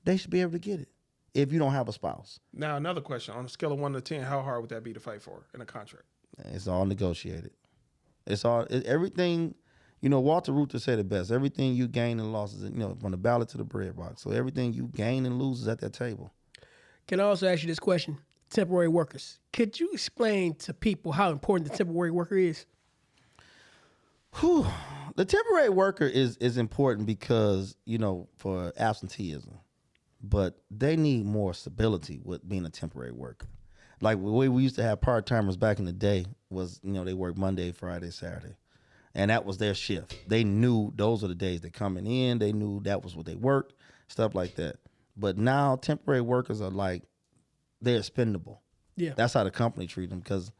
[SPEAKER 3] they should be able to get it if you don't have a spouse.
[SPEAKER 2] Now, another question. On a scale of 1 to 10, how hard would that be to fight for in a contract?
[SPEAKER 3] It's all negotiated. Everything, Walter Reuther said it best. Everything you gain and lose is, from the ballot to the bread box. So everything you gain and lose is at that table.
[SPEAKER 1] Can I also ask you this question? Temporary workers. Could you explain to people how important the temporary worker is?
[SPEAKER 3] Whew. The temporary worker is important because, for absenteeism. But they need more stability with being a temporary worker. Like the way we used to have part-timers back in the day was, they worked Monday, Friday, Saturday. And that was their shift. They knew those are the days they're coming in. They knew that was what they worked, stuff like that. But now temporary workers are like, they're expendable.
[SPEAKER 1] Yeah.
[SPEAKER 3] That's how the company treat them because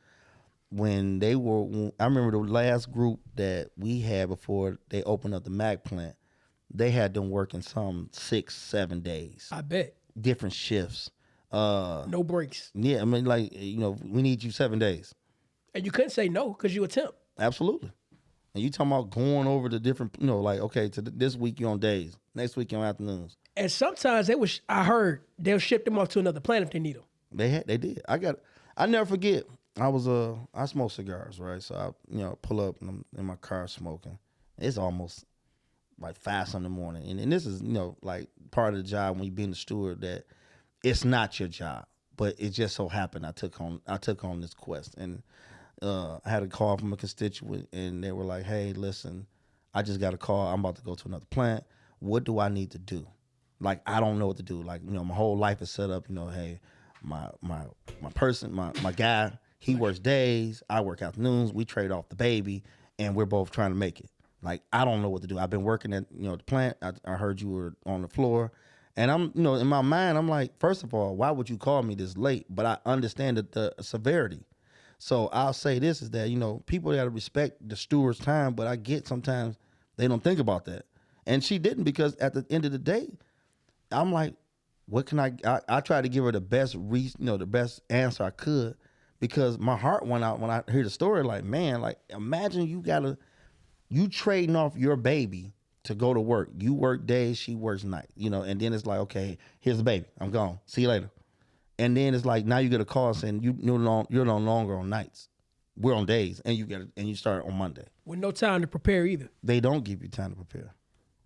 [SPEAKER 3] I remember the last group that we had before they opened up the Mac plant, they had them working some 6-7 days.
[SPEAKER 1] I bet.
[SPEAKER 3] Different shifts.
[SPEAKER 1] No breaks.
[SPEAKER 3] Yeah, I mean, like, we need you 7 days.
[SPEAKER 1] And you couldn't say no because you a temp.
[SPEAKER 3] Absolutely. And you talking about going over the different, like, okay, this week you're on days, next week you're on afternoons.
[SPEAKER 1] And sometimes I heard they'll ship them off to another plant if they need them.
[SPEAKER 3] They did. I never forget. I smoke cigars, right? So I, pull up and I'm in my car smoking. It's almost like 5 in the morning. And this is, like part of the job when you being the steward that it's not your job, but it just so happened I took on this quest. And I had a call from a constituent and they were like, hey, listen, I just got a call. I'm about to go to another plant. What do I need to do? Like, I don't know what to do. Like, my whole life is set up, hey, my guy, he works days, I work afternoons, we trade off the baby, and we're both trying to make it. Like, I don't know what to do. I've been working at, the plant. I heard you were on the floor. And I'm, in my mind, I'm like, first of all, why would you call me this late? But I understand the severity. So I'll say this is that, people got to respect the steward's time, but I get sometimes they don't think about that. And she didn't because at the end of the day, I'm like, what can I tried to give her the best the best answer I could because my heart went out when I heard the story. Like, man, like imagine you trading off your baby to go to work. You work days, she works night, and then it's like, okay, here's the baby. I'm gone. See you later. And then it's like, now you get a call saying you're no longer on nights. We're on days and you start on Monday.
[SPEAKER 1] With no time to prepare either.
[SPEAKER 3] They don't give you time to prepare.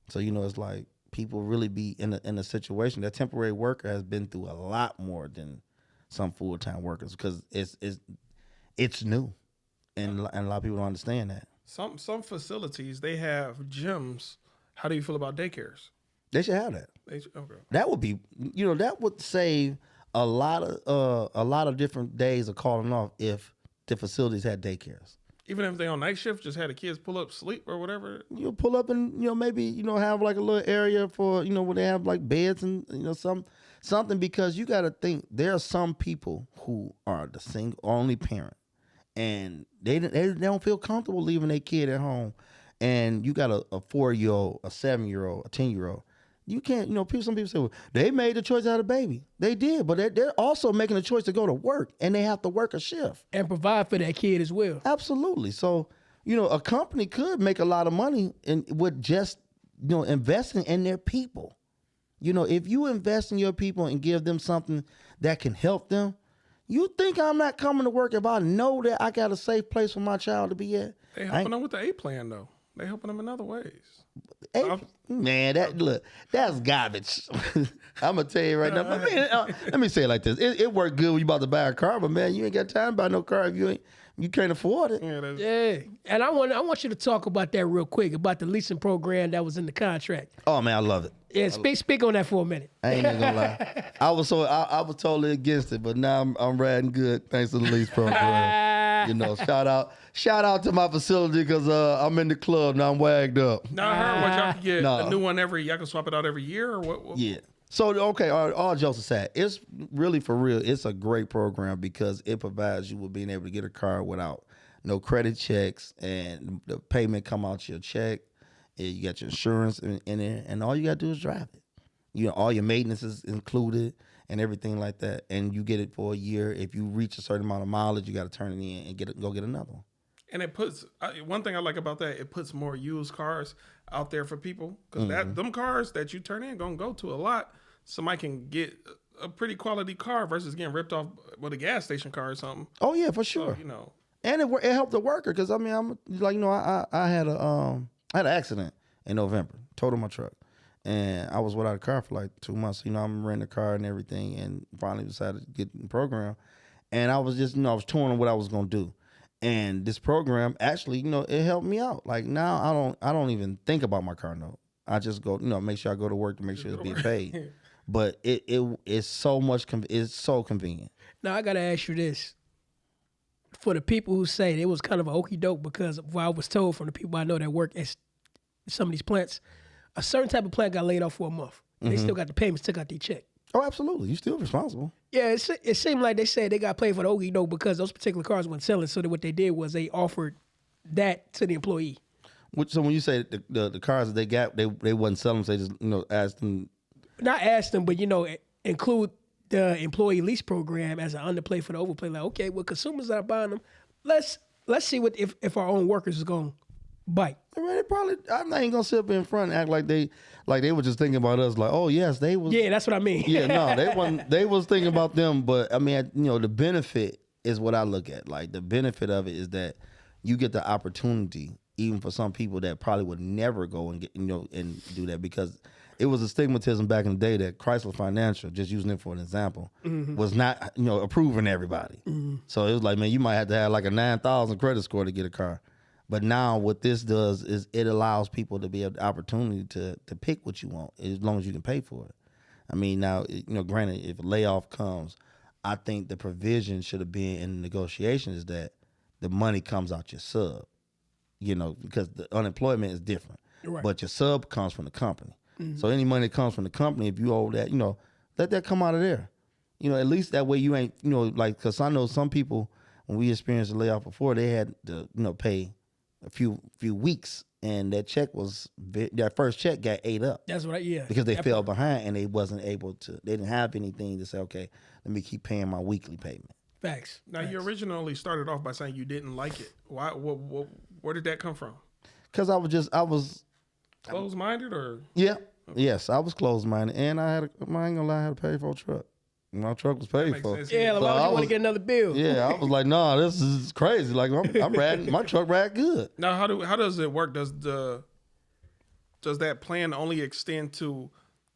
[SPEAKER 3] So, it's like, people really be in a situation. That temporary worker has been through a lot more than some full-time workers because it's new, and a lot of people don't understand that.
[SPEAKER 2] Some facilities they have gyms. How do you feel about daycares?
[SPEAKER 3] They should have that.
[SPEAKER 2] Okay.
[SPEAKER 3] That would be, that would save a lot of different days of calling off if the facilities had daycares.
[SPEAKER 2] Even if they on night shift, just had the kids pull up, sleep or whatever.
[SPEAKER 3] You pull up and maybe have like a little area for where they have like beds and something because you got to think there are some people who are the only parent and they don't feel comfortable leaving their kid at home, and you got a 4-year-old, a 7-year-old, a 10-year-old. You can't, some people say, well, they made the choice to have a baby. They did, but they're also making a choice to go to work, and they have to work a shift.
[SPEAKER 1] And provide for that kid as well.
[SPEAKER 3] Absolutely. So, a company could make a lot of money with just, investing in their people. If you invest in your people and give them something that can help them, you think I'm not coming to work if I know that I got a safe place for my child to be at?
[SPEAKER 2] They helping them with the A plan, though. They helping them in other ways.
[SPEAKER 3] Man, that's garbage. I'm gonna tell you right now. Let me say it like this: it worked good when you about to buy a car, but man, you ain't got time to buy no car if you can't afford it.
[SPEAKER 1] Yeah, and I want you to talk about that real quick about the leasing program that was in the contract.
[SPEAKER 3] Oh man, I love it.
[SPEAKER 1] Yeah, speak on that for a minute.
[SPEAKER 3] I ain't even gonna lie. I was totally against it, but now I'm riding good thanks to the lease program. Shout out to my facility because I'm in the club now. I'm wagged up.
[SPEAKER 2] Now I heard what y'all can get a new one y'all can swap it out every year or what?
[SPEAKER 3] Yeah. So okay, all jokes aside, it's really for real. It's a great program because it provides you with being able to get a car without no credit checks and the payment come out your check. You got your insurance in there, and all you got to do is drive it. All your maintenance is included and everything like that, and you get it for a year. If you reach a certain amount of mileage, you got to turn it in and go get another one. And
[SPEAKER 2] it puts one thing I like about that. It puts more used cars out there for people because them cars that you turn in gonna go to a lot. Somebody can get a pretty quality car versus getting ripped off with a gas station car or something.
[SPEAKER 3] Oh yeah, for sure.
[SPEAKER 2] So,
[SPEAKER 3] and it helped the worker because I had an accident in November, totaled my truck, and I was without a car for like 2 months. I'm renting a car and everything, and finally decided to get in the program. And I was just, I was torn on what I was gonna do. And this program actually, it helped me out. Like now, I don't even think about my car note. I just go, make sure I go to work to make sure it's being paid. But it's so much, it's so convenient.
[SPEAKER 1] Now I gotta ask you this: for the people who say it was kind of an okie doke, because what I was told from the people I know that work at some of these plants, a certain type of plant got laid off for a month. They still got the payments, took out their check.
[SPEAKER 3] Oh, absolutely. You're still responsible.
[SPEAKER 1] Yeah, it seemed like they said they got paid for the okie doke because those particular cars weren't selling. So that what they did was they offered that to the employee.
[SPEAKER 3] So when you say the cars that they got, they wasn't selling, so they just asked them. Not
[SPEAKER 1] asked them, but include the employee lease program as an underplay for the overplay. Like, okay, well, consumers are buying them. Let's see what if our own workers is going to bite.
[SPEAKER 3] I mean, they probably. I'm not even gonna sit up in front and act like they were just thinking about us. Like, oh yes, they was.
[SPEAKER 1] Yeah, that's what I mean.
[SPEAKER 3] Yeah, no, they wasn't. They was thinking about them, but I mean, the benefit is what I look at. Like the benefit of it is that you get the opportunity, even for some people that probably would never go and get and do that, because it was a stigmatism back in the day that Chrysler Financial, just using it for an example, was not approving everybody. So it was like, man, you might have to have like a 9,000 credit score to get a car. But now what this does is it allows people to be able the opportunity to pick what you want as long as you can pay for it. I mean, now, granted, if a layoff comes, I think the provision should have been in the negotiation is that the money comes out your sub, because the unemployment is different.
[SPEAKER 1] Right.
[SPEAKER 3] But your sub comes from the company. So any money that comes from the company, if you owe that, let that come out of there. At least that way you ain't, because I know some people, when we experienced a layoff before, they had to, pay a few weeks, and that first check got ate up.
[SPEAKER 1] That's right, yeah.
[SPEAKER 3] Because they fell behind and they wasn't able to. They didn't have anything to say, okay, let me keep paying my weekly payment.
[SPEAKER 1] Facts.
[SPEAKER 2] Now you originally started off by saying you didn't like it. Why? Where did that come from?
[SPEAKER 3] Because I was
[SPEAKER 2] closed-minded, or
[SPEAKER 3] yes, I was closed-minded, and I ain't gonna lie, I had to pay for a truck. My truck was paid for.
[SPEAKER 1] Yeah, like, why would you want to get another bill?
[SPEAKER 3] Yeah, I was like, no, this is crazy. Like I'm riding, my truck ride good.
[SPEAKER 2] Now, how does it work? Does that plan only extend to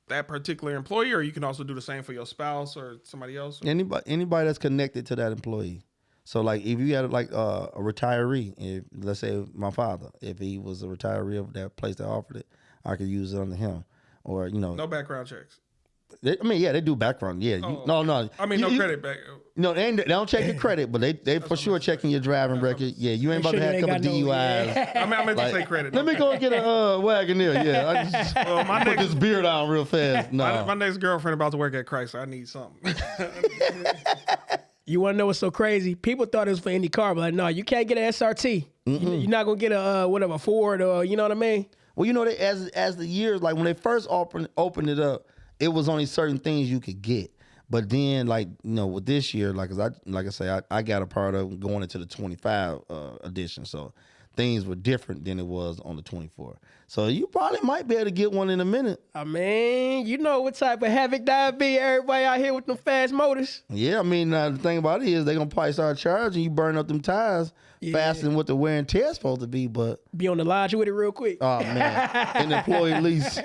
[SPEAKER 2] that particular employee, or you can also do the same for your spouse or somebody else?
[SPEAKER 3] Anybody that's connected to that employee. So like if you had like a retiree, let's say my father, if he was a retiree of that place that offered it, I could use it under him, or
[SPEAKER 2] no background checks.
[SPEAKER 3] They do background. Yeah, no.
[SPEAKER 2] I mean, no credit back.
[SPEAKER 3] No, they don't check your credit, but they for sure checking your driving record. Yeah, you ain't about to have a couple DUIs.
[SPEAKER 2] I meant to say credit.
[SPEAKER 3] Let me go and get a Wagoneer. Yeah, I just put this beard on real fast. No,
[SPEAKER 2] my next girlfriend about to work at Chrysler. I need something.
[SPEAKER 1] You want to know what's so crazy? People thought it was for any car, but like, no, you can't get an SRT. You're not gonna get a whatever Ford or you know what I mean?
[SPEAKER 3] Well, you know, as the years, like when they first opened it up, it was only certain things you could get. But then, like, you know, with this year, like I say, I got a part of going into the 25 edition, so things were different than it was on the 24. So you probably might be able to get one in a minute.
[SPEAKER 1] I mean, you know what type of havoc that be. Everybody out here with them fast motors.
[SPEAKER 3] Yeah, I mean, the thing about it is they're going to probably start charging you, burn up them tires faster than what the wear and tear is supposed to be, but...
[SPEAKER 1] Be on the lodge with it real quick.
[SPEAKER 3] Oh, man. An employee lease.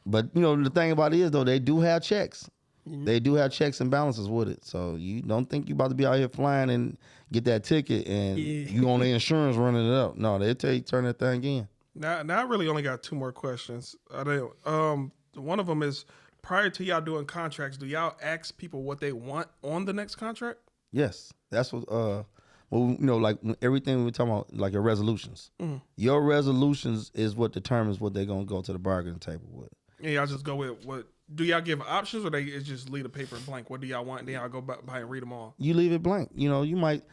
[SPEAKER 3] But, you know, the thing about it is, though, they do have checks. They do have checks and balances with it. So you don't think you about to be out here flying and get that ticket and you on the insurance running it up. No, they'll tell you turn that thing in.
[SPEAKER 2] Now I really only got 2 more questions. One of them is, prior to y'all doing contracts, do y'all ask people what they want on the next contract?
[SPEAKER 3] Yes. That's what, well, you know, like everything we're talking about, like your resolutions. Your resolutions is what determines what they're going to go to the bargaining table with.
[SPEAKER 2] Yeah, y'all just go with what. Do y'all give options or it's just leave the paper blank? What do y'all want? And then y'all go by and read them all.
[SPEAKER 3] You leave it blank. You know, you might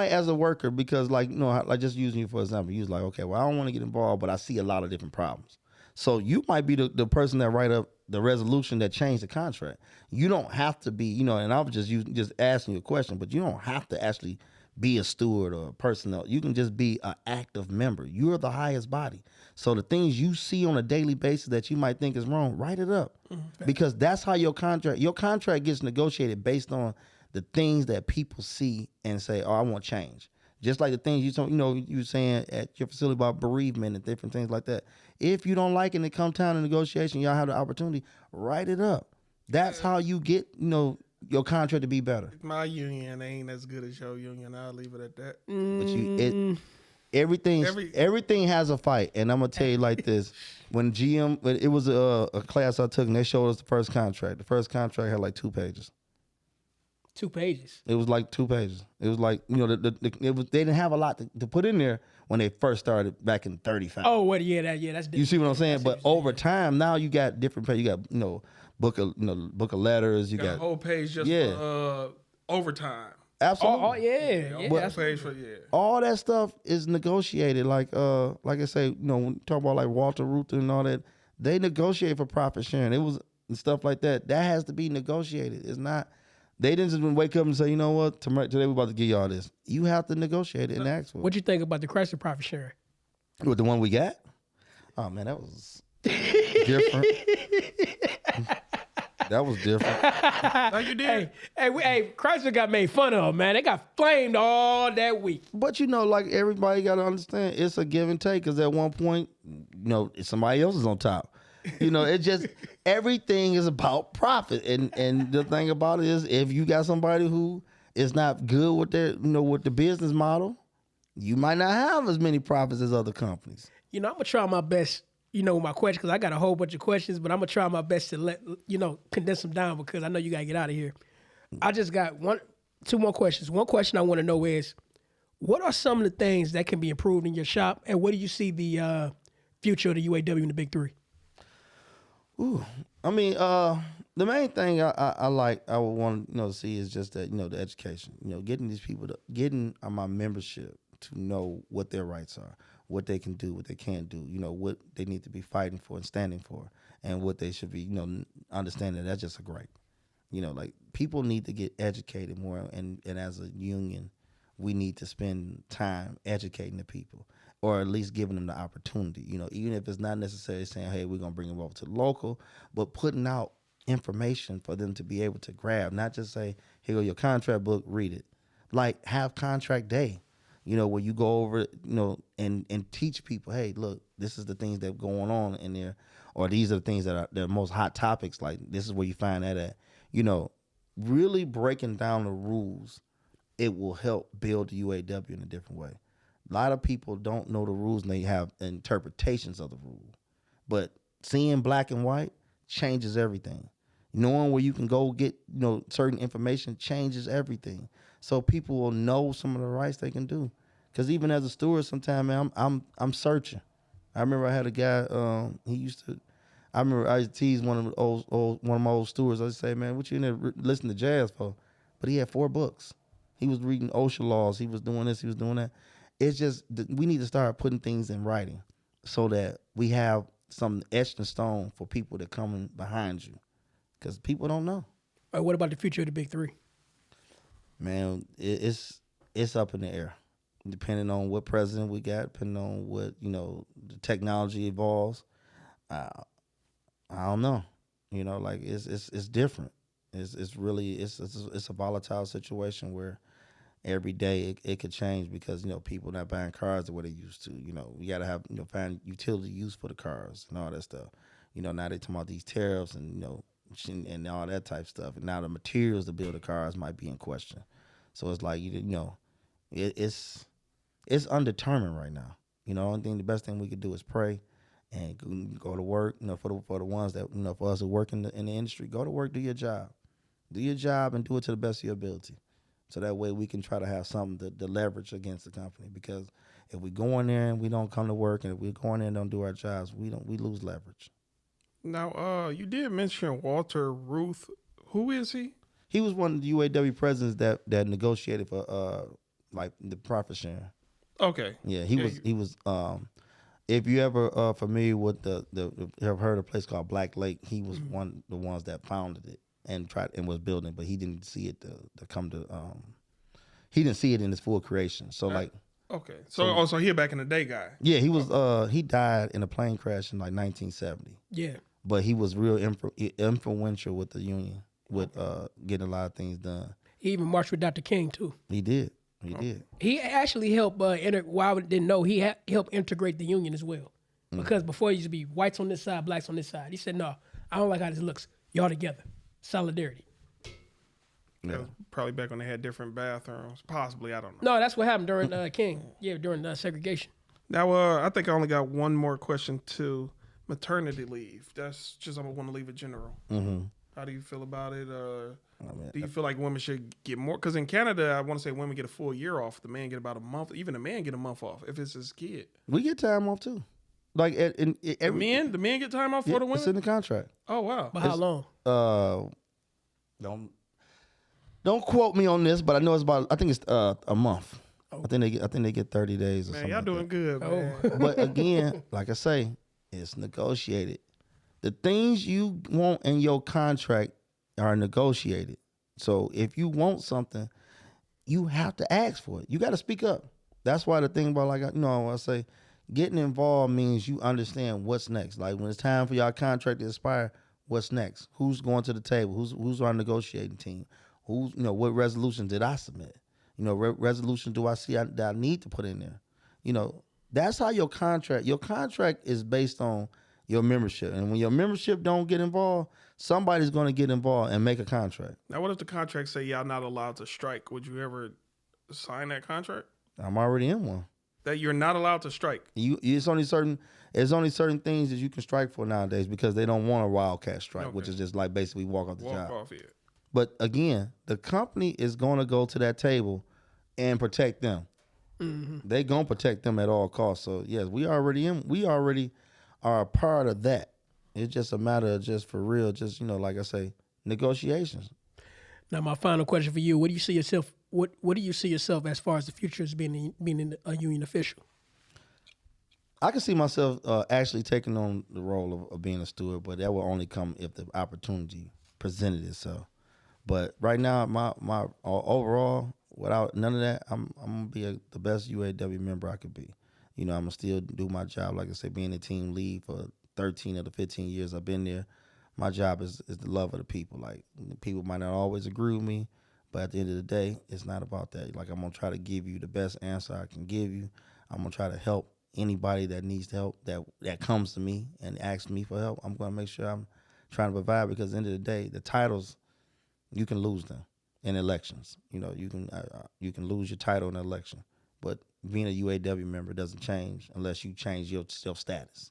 [SPEAKER 3] as a worker, because like, you know, like just using you for example, you was like, okay, well, I don't want to get involved, but I see a lot of different problems. So you might be the person that write up the resolution that changed the contract. You don't have to be, you know, and I was just asking you a question, but you don't have to actually be a steward or a personnel. You can just be an active member. You're the highest body. So the things you see on a daily basis that you might think is wrong, write it up. Because that's how your contract gets negotiated based on the things that people see and say, oh, I want change. Just like the things you were saying at your facility about bereavement and different things like that. If you don't like it and it comes time to negotiation, y'all have the opportunity, write it up. That's how you get, you know, your contract to be better.
[SPEAKER 2] My union ain't as good as your union. I'll leave it at that.
[SPEAKER 3] But everything has a fight, and I'm gonna tell you like this: when it was a class I took, and they showed us the first contract. The first contract had like 2 pages.
[SPEAKER 1] 2 pages.
[SPEAKER 3] It was like 2 pages. It was like, you know, they didn't have a lot to put in there when they first started back in 35.
[SPEAKER 1] Oh, that's different.
[SPEAKER 3] You see what I'm saying? But over time, now you got different pages. You got, you know, book of letters. You got
[SPEAKER 2] a whole page just for overtime.
[SPEAKER 3] Absolutely. All that stuff is negotiated. Like I say, you know, when you talk about like Walter Reuther and all that, they negotiate for profit sharing. It was and stuff like that. That has to be negotiated. It's not. They didn't just wake up and say, you know what, today we're about to give y'all this. You have to negotiate it and ask for it.
[SPEAKER 1] What you think about the Chrysler profit sharing?
[SPEAKER 3] With the one we got? Oh man, that was different. That was different.
[SPEAKER 2] No, you did.
[SPEAKER 1] Hey, Chrysler got made fun of, man. They got flamed all that week.
[SPEAKER 3] But you know, like everybody got to understand, it's a give and take. Because at one point, you know, somebody else is on top. You know, it just everything is about profit. And the thing about it is, if you got somebody who is not good with their, you know, with the business model, you might not have as many profits as other companies.
[SPEAKER 1] You know, I'm gonna try my best. You know, my question, because I got a whole bunch of questions, but I'm going to try my best to condense them down because I know you got to get out of here. I just got 2 more questions. One question I want to know is, what are some of the things that can be improved in your shop, and what do you see the future of the UAW in the Big 3?
[SPEAKER 3] Ooh, I mean, the main thing I would want to see is just that, you know, the education. You know, getting these people getting my membership to know what their rights are, what they can do, what they can't do, you know, what they need to be fighting for and standing for, and what they should be, you know, understanding that's just a gripe. You know, like, people need to get educated more, and as a union, we need to spend time educating the people, or at least giving them the opportunity, you know, even if it's not necessarily saying, hey, we're going to bring them over to the local, but putting out information for them to be able to grab, not just say, here go your contract book, read it. Like, have contract day. You know, where you go over, you know, and teach people, hey, look, this is the things that are going on in there, or these are the things that are the most hot topics. Like, this is where you find that at. You know, really breaking down the rules, it will help build the UAW in a different way. A lot of people don't know the rules, and they have interpretations of the rule. But seeing black and white changes everything. Knowing where you can go get, you know, certain information changes everything. So people will know some of the rights they can do. Because even as a steward, sometimes, man, I'm searching. I remember I had a guy. I used to tease one of my old stewards. I used to say, man, what you in there listening to jazz for? but he had 4 books. He was reading OSHA laws. He was doing this. He was doing that. It's just we need to start putting things in writing so that we have something etched in stone for people that come behind you, because people don't know.
[SPEAKER 1] What about the future of the big 3?
[SPEAKER 3] Man, it's up in the air, depending on what president we got, depending on what the technology evolves. I don't know. Like it's different. It's really it's a volatile situation where every day it could change because people not buying cars the way they used to. We got to have find utility use for the cars and all that stuff. Now they talking about these tariffs and and all that type stuff. And now the materials to build the cars might be in question. So it's like it's undetermined right now. The best thing we could do is pray and go to work. For the ones that for us who work in the industry, go to work, do your job, and do it to the best of your ability. So that way we can try to have something to leverage against the company. Because if we go in there and we don't come to work, and if we go in there and don't do our jobs, we lose leverage.
[SPEAKER 2] Now, you did mention Walter Ruth. Who is he?
[SPEAKER 3] He was one of the UAW presidents that negotiated for like the profit sharing.
[SPEAKER 2] Okay.
[SPEAKER 3] Yeah, he was. If you ever familiar with the have heard of a place called Black Lake, he was one of the ones that founded it and was building, but he didn't see it to come to. He didn't see it in its full creation. So like.
[SPEAKER 2] Okay. So he a back in the day guy.
[SPEAKER 3] Yeah, he was. He died in a plane crash in like 1970.
[SPEAKER 1] Yeah.
[SPEAKER 3] But he was real influential with the union, with getting a lot of things done.
[SPEAKER 1] He even marched with Dr. King too.
[SPEAKER 3] He did. He did.
[SPEAKER 1] He actually helped. While I didn't know, he helped integrate the union as well. Because before it used to be whites on this side, blacks on this side. He said, "No, I don't like how this looks. Y'all together, solidarity."
[SPEAKER 2] Yeah. Probably back when they had different bathrooms. Possibly, I don't know.
[SPEAKER 1] No, that's what happened during King. Yeah, during segregation.
[SPEAKER 2] Now, I think I only got one more question to maternity leave. That's just I want to leave it general.
[SPEAKER 3] Mm-hmm.
[SPEAKER 2] How do you feel about it? Do you feel like women should get more? Because in Canada, I want to say women get a full year off. The man get about a month. Even the man get a month off if it's his kid.
[SPEAKER 3] We get time off too. Like
[SPEAKER 2] the men get time off for the women.
[SPEAKER 3] It's in the contract.
[SPEAKER 2] Oh wow!
[SPEAKER 1] But how long?
[SPEAKER 3] Don't quote me on this, but I know it's about. I think it's a month. Oh. I think they get 30 days or something.
[SPEAKER 2] Y'all doing good, man.
[SPEAKER 3] But again, like I say, it's negotiated. The things you want in your contract are negotiated. So if you want something, you have to ask for it. You got to speak up. That's why the thing about I say, getting involved means you understand what's next. Like when it's time for your contract to expire, what's next? Who's going to the table? Who's our negotiating team? What resolution did I submit? Resolution do I see that I need to put in there? That's how your contract is based on your membership. And when your membership don't get involved, somebody's going to get involved and make a contract.
[SPEAKER 2] Now, what if the contract say y'all not allowed to strike? Would you ever sign that contract?
[SPEAKER 3] I'm already in one.
[SPEAKER 2] That you're not allowed to strike?
[SPEAKER 3] It's only certain things that you can strike for nowadays because they don't want a wildcat strike, which is just like basically walk off the job.
[SPEAKER 2] Walk off, yeah.
[SPEAKER 3] But again, the company is going to go to that table and protect them. Mm-hmm. They going to protect them at all costs. So yes, we already are a part of that. It's just a matter of just for real, just like I say, negotiations.
[SPEAKER 1] Now, my final question for you: What do you see yourself? What do you see yourself as far as the future as being a union official?
[SPEAKER 3] I can see myself actually taking on the role of being a steward, but that will only come if the opportunity presented itself. But right now, my overall, without none of that, I'm gonna be the best UAW member I could be. I'm gonna still do my job, like I said, being a team lead for 13 of the 15 years I've been there. My job is the love of the people. Like people might not always agree with me, but at the end of the day, it's not about that. Like I'm gonna try to give you the best answer I can give you. I'm gonna try to help anybody that needs help that comes to me and asks me for help. I'm gonna make sure I'm trying to provide, because at the end of the day, the titles, you can lose them in elections. You can lose your title in an election, but being a UAW member doesn't change unless you change your self-status.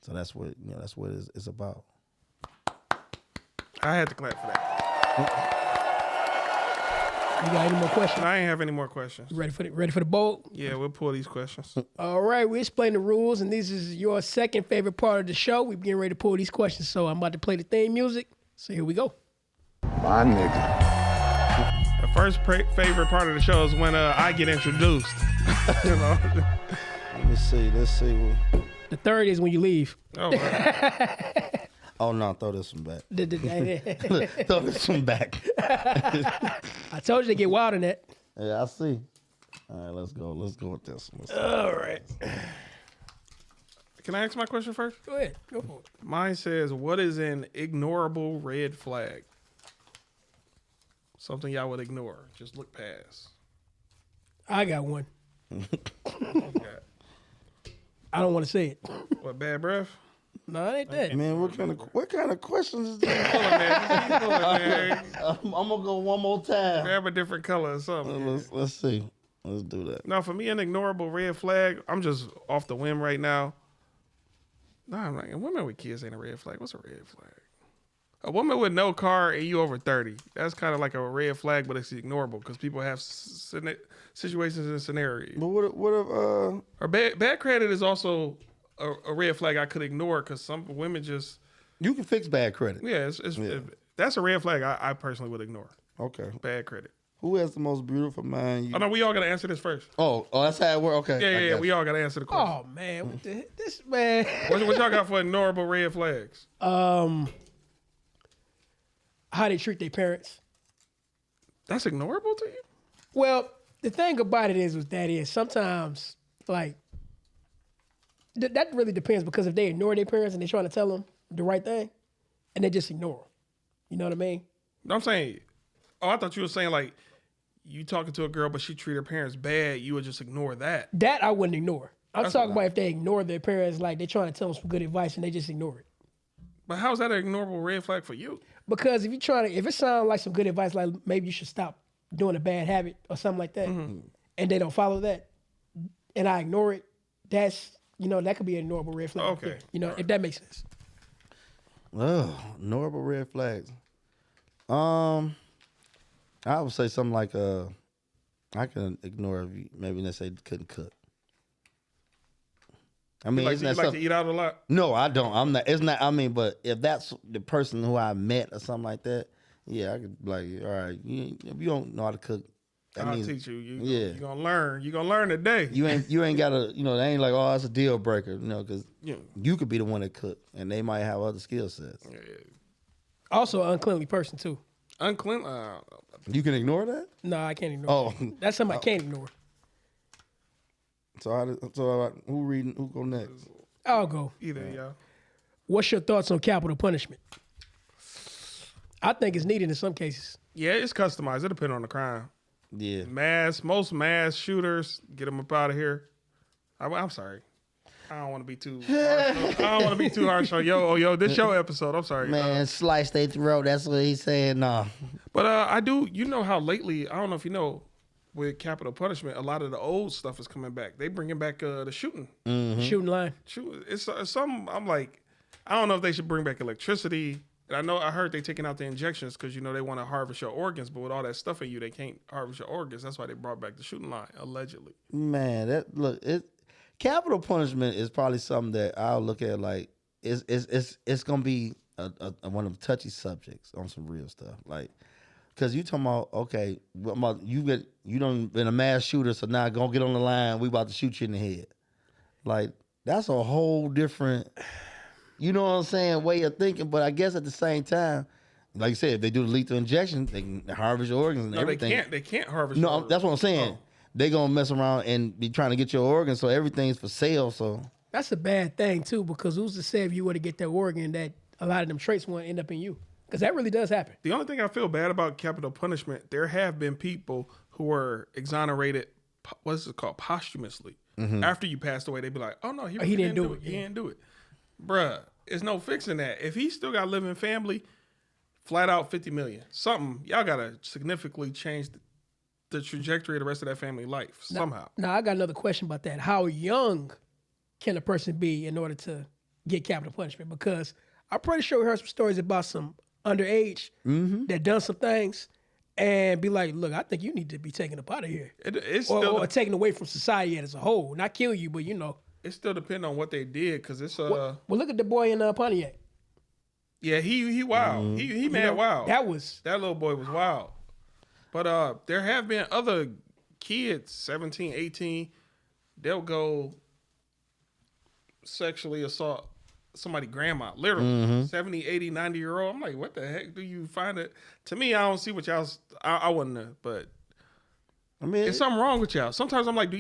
[SPEAKER 3] So that's what it's about.
[SPEAKER 2] I had to clap for that.
[SPEAKER 1] You got any more questions?
[SPEAKER 2] I ain't have any more questions.
[SPEAKER 1] Ready for the bowl?
[SPEAKER 2] Yeah, we'll pull these questions.
[SPEAKER 1] All right, we explain the rules, and this is your second favorite part of the show. We're getting ready to pull these questions, so I'm about to play the theme music. So here we go.
[SPEAKER 4] My nigga.
[SPEAKER 2] First favorite part of the show is when I get introduced. You know.
[SPEAKER 3] Let me see. Let's see.
[SPEAKER 1] The third is when you leave.
[SPEAKER 2] Oh, right.
[SPEAKER 3] Oh no! Throw this one back.
[SPEAKER 1] I
[SPEAKER 3] Throw this one back.
[SPEAKER 1] told you to get wild in that.
[SPEAKER 3] Yeah, I see. All right, let's go. Let's go with this one.
[SPEAKER 1] All right.
[SPEAKER 2] Can I ask my question first?
[SPEAKER 1] Go ahead. Go for it.
[SPEAKER 2] Mine says, what is an ignorable red flag? Something y'all would ignore. Just look past.
[SPEAKER 1] I got one.
[SPEAKER 2] Okay.
[SPEAKER 1] I don't want to say it.
[SPEAKER 2] What, bad breath?
[SPEAKER 1] No, it ain't that.
[SPEAKER 3] Man, what kind of questions is that?
[SPEAKER 2] Keep pulling, man.
[SPEAKER 3] I'm gonna go one more time.
[SPEAKER 2] Grab a different color or something.
[SPEAKER 3] Let's see. Let's do that.
[SPEAKER 2] No, for me, an ignorable red flag, I'm just off the whim right now. No, I'm like, women with kids ain't a red flag. What's a red flag? A woman with no car and you over 30. That's kind of like a red flag, but it's ignorable because people have situations and scenarios.
[SPEAKER 3] But what if
[SPEAKER 2] Or bad credit is also a red flag I could ignore because some women just...
[SPEAKER 3] you can fix bad credit?
[SPEAKER 2] Yeah, that's a red flag I personally would ignore.
[SPEAKER 3] Okay.
[SPEAKER 2] Bad credit.
[SPEAKER 3] Who has the most beautiful mind?
[SPEAKER 2] Oh, no, we all got to answer this first.
[SPEAKER 3] Oh, that's how it works. Okay.
[SPEAKER 2] Yeah, we all got to answer the question.
[SPEAKER 1] Oh man, what the, this man.
[SPEAKER 2] What y'all got for ignorable red flags?
[SPEAKER 1] How they treat their parents.
[SPEAKER 2] That's ignorable to you?
[SPEAKER 1] Well, the thing about it is sometimes like that really depends because if they ignore their parents and they're trying to tell them the right thing, and they just ignore them, you know what I mean?
[SPEAKER 2] No, I'm saying. Oh, I thought you were saying like you talking to a girl but she treat her parents bad. You would just ignore that.
[SPEAKER 1] That I wouldn't ignore. I'm
[SPEAKER 2] That's
[SPEAKER 1] talking about if they ignore their parents, like they're trying to tell them some good advice and they just ignore it.
[SPEAKER 2] But how's that an ignorable red flag for you?
[SPEAKER 1] Because if it sounds like some good advice, like maybe you should stop doing a bad habit or something like that, and they don't follow that, and I ignore it, that's, that could be an ignorable red flag.
[SPEAKER 2] Okay.
[SPEAKER 1] If that makes sense.
[SPEAKER 3] Oh, ignorable red flags. I would say something like I can ignore if maybe let's say couldn't cook. I mean,
[SPEAKER 2] You like to eat out a lot?
[SPEAKER 3] No, I don't. I'm not. It's not. I mean, but if that's the person who I met or something like that, yeah, I could be like, all right, if you don't know how to cook,
[SPEAKER 2] I'll teach you.
[SPEAKER 3] Yeah.
[SPEAKER 2] You're gonna learn. You're gonna learn today.
[SPEAKER 3] You ain't gotta. They ain't like, oh, that's a deal breaker. Because you could be the one that cook, and they might have other skill sets.
[SPEAKER 2] Yeah.
[SPEAKER 1] Also, an uncleanly person too.
[SPEAKER 2] Unclean.
[SPEAKER 3] You can ignore that.
[SPEAKER 1] No, I can't ignore. That. That's something I can't ignore.
[SPEAKER 3] So who go next?
[SPEAKER 1] I'll go.
[SPEAKER 2] Either y'all.
[SPEAKER 1] What's your thoughts on capital punishment? I think it's needed in some cases.
[SPEAKER 2] Yeah, it's customized. It depends on the crime.
[SPEAKER 3] Yeah.
[SPEAKER 2] Most mass shooters, get them up out of here. I'm sorry. I don't want to be too harsh on yo. This your episode. I'm sorry.
[SPEAKER 3] Man, slice their throat. That's what he's saying. Nah.
[SPEAKER 2] But I do. You know how lately, I don't know if you know, with capital punishment, a lot of the old stuff is coming back. They bringing back the shooting.
[SPEAKER 1] Shooting line.
[SPEAKER 2] It's some. I'm like, I don't know if they should bring back electricity. And I heard they taking out the injections because they want to harvest your organs, but with all that stuff in you, they can't harvest your organs. That's why they brought back the shooting line, allegedly.
[SPEAKER 3] Man, capital punishment is probably something that I'll look at like it's gonna be one of the touchy subjects on some real stuff. Like, cause you talking about, okay, you done been a mass shooter, so now go get on the line. We about to shoot you in the head. Like, that's a whole different, you know what I'm saying, way of thinking. But I guess at the same time, like you said, if they do the lethal injection, they can harvest your organs and everything.
[SPEAKER 2] They can't harvest your organs.
[SPEAKER 3] That's what I'm saying. Oh. They gonna mess around and be trying to get your organs, so everything's for sale. So
[SPEAKER 1] that's a bad thing too, because who's to say if you were to get that organ that a lot of them traits won't end up in you? Because that really does happen.
[SPEAKER 2] The only thing I feel bad about capital punishment, there have been people who were exonerated, what is it called, posthumously. After you passed away, they'd be like, oh no, he didn't do it. He didn't do it. Bruh, there's no fixing that. If he still got a living family, flat out $50 million. Something, y'all gotta significantly change the trajectory of the rest of that family life somehow.
[SPEAKER 1] Now, I got another question about that. How young can a person be in order to get capital punishment? Because I'm pretty sure we heard some stories about some underage that done some things and be like, look, I think you need to be taken up out of here. Or taken away from society as a whole. Not kill you, but
[SPEAKER 2] It still depends on what they did, because it's
[SPEAKER 1] Well, look at the boy in Pontiac.
[SPEAKER 2] Yeah, he wild. He mad wild.
[SPEAKER 1] That
[SPEAKER 2] little boy was wild. But there have been other kids, 17, 18, they'll go sexually assault somebody's grandma, literally 70, 80, 90-year-old. I'm like, what the heck do you find it? To me, I don't see what y'all, I wouldn't know, but
[SPEAKER 3] I mean,
[SPEAKER 2] there's something wrong with y'all. Sometimes I'm like, do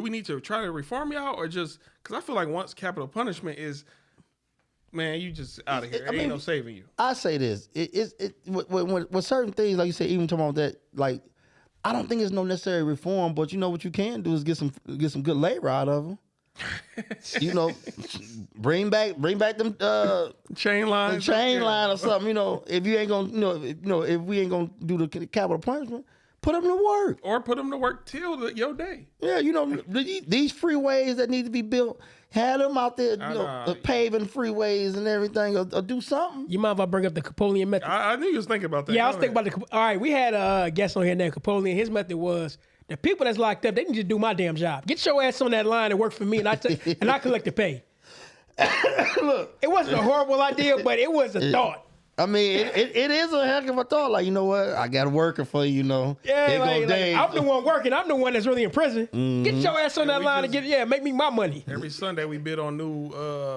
[SPEAKER 2] we need to try to reform y'all or just, because I feel like once capital punishment is, man, you just out of here. Ain't no saving you.
[SPEAKER 3] I say this. With certain things, like you said, even talking about that, like, I don't think it's no necessary reform, but you know what you can do is get some good labor out of them. You know, bring back them
[SPEAKER 2] Chain line.
[SPEAKER 3] line or something. You know, if you ain't gonna, if we ain't gonna do the capital punishment, put them to work.
[SPEAKER 2] Or put them to work till your day.
[SPEAKER 3] Yeah, you know, these freeways that need to be built, have them out there, paving freeways and everything, or do something.
[SPEAKER 1] You mind if I bring up the Capoleon method?
[SPEAKER 2] I knew you was thinking about that.
[SPEAKER 1] Yeah, I was thinking about all right, we had a guest on here named Capoleon. His method was, the people that's locked up, they need to do my damn job. Get your ass on that line and work for me, and I collect the pay.
[SPEAKER 3] Look,
[SPEAKER 1] it wasn't a horrible idea, but it was a thought.
[SPEAKER 3] I mean, it is a heck of a thought. Like, you know what? I got a worker for you, you know.
[SPEAKER 1] Yeah, like, I'm the one working. I'm the one that's really in prison. Get your ass on that line and make me my money.
[SPEAKER 2] Every Sunday we bid on new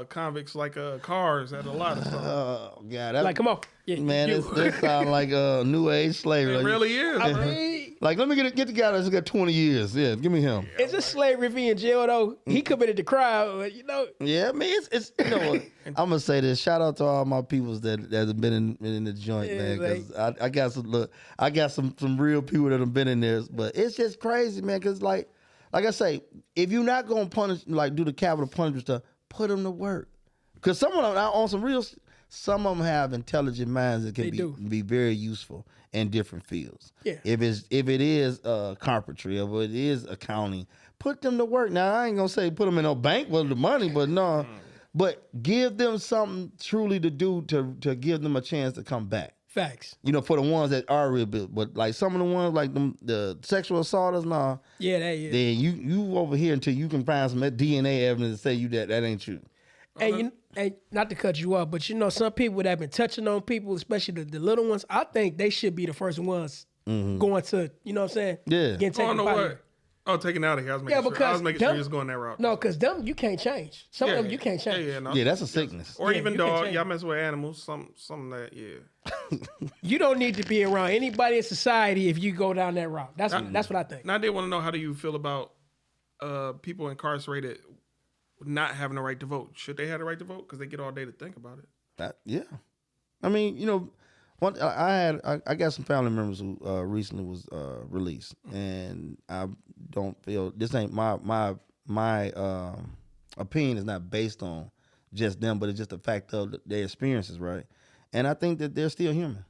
[SPEAKER 2] convicts like cars at a lot of stuff.
[SPEAKER 3] Oh, God.
[SPEAKER 1] Like, come on. Yeah,
[SPEAKER 3] man, this sounds like new age slavery.
[SPEAKER 2] It really is.
[SPEAKER 1] I mean,
[SPEAKER 3] like, let me get the guy that's got 20 years. Yeah, give me him.
[SPEAKER 1] Is this slavery if he in jail, though? He committed the crime, you know.
[SPEAKER 3] Yeah, I mean, it's you know what? I'm going to say this. Shout out to all my peoples that have been in the joint, man. Because I got some real people that have been in there. But it's just crazy, man. Because, like I say, if you're not going to punish, like, do the capital punishment stuff, put them to work. Because some of them, on some real... Some of them have intelligent minds that can be very useful in different fields.
[SPEAKER 1] Yeah.
[SPEAKER 3] If it is carpentry or if it is accounting, put them to work. Now, I ain't gonna say put them in a bank with the money, but no. But give them something truly to do to give them a chance to come back.
[SPEAKER 1] Facts.
[SPEAKER 3] You know, for the ones that are real big, but like some of the ones like the sexual assaulters, nah.
[SPEAKER 1] Yeah, that is.
[SPEAKER 3] Then you over here until you can find some DNA evidence to say you that ain't true.
[SPEAKER 1] And not to cut you off, but you know, some people that have been touching on people, especially the little ones, I think they should be the first ones going to, you know what I'm saying?
[SPEAKER 3] Yeah.
[SPEAKER 1] Getting taken out of here.
[SPEAKER 2] Oh, taking out of here. I was making sure you was going that route.
[SPEAKER 1] No, because them you can't change. Some of them you can't change.
[SPEAKER 3] Yeah, that's a sickness.
[SPEAKER 2] Or even dog. Y'all mess with animals. Something that,
[SPEAKER 1] You don't need to be around anybody in society if you go down that route. That's what I think.
[SPEAKER 2] Now, I did want to know, how do you feel about people incarcerated not having the right to vote? Should they have the right to vote? Because they get all day to think about it.
[SPEAKER 3] Yeah. I mean, you know, I got some family members who recently was released, and I don't feel this ain't my opinion is not based on just them, but it's just the fact of their experiences, right? And I think that they're still human.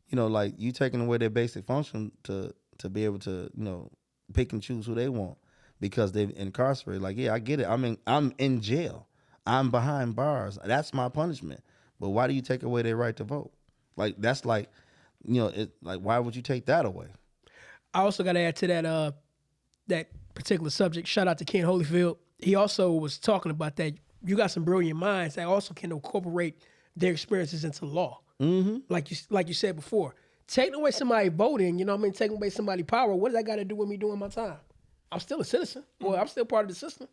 [SPEAKER 3] You know, like you taking away their basic function to be able to, you know, pick and choose who they want because they're incarcerated. Like, yeah, I get it. I mean, I'm in jail. I'm behind bars. That's my punishment. But why do you take away their right to vote? Like, that's like, you know, why would you take that away?
[SPEAKER 1] I also got to add to that particular subject. Shout out to Ken Holyfield. He also was talking about that. You got some brilliant minds that also can incorporate their experiences into law. Mm-hmm. Like you said before, taking away somebody voting, you know what I mean? Taking away somebody's power. What does that got to do with me doing my time? I'm still a citizen. Well, I'm still part of the system.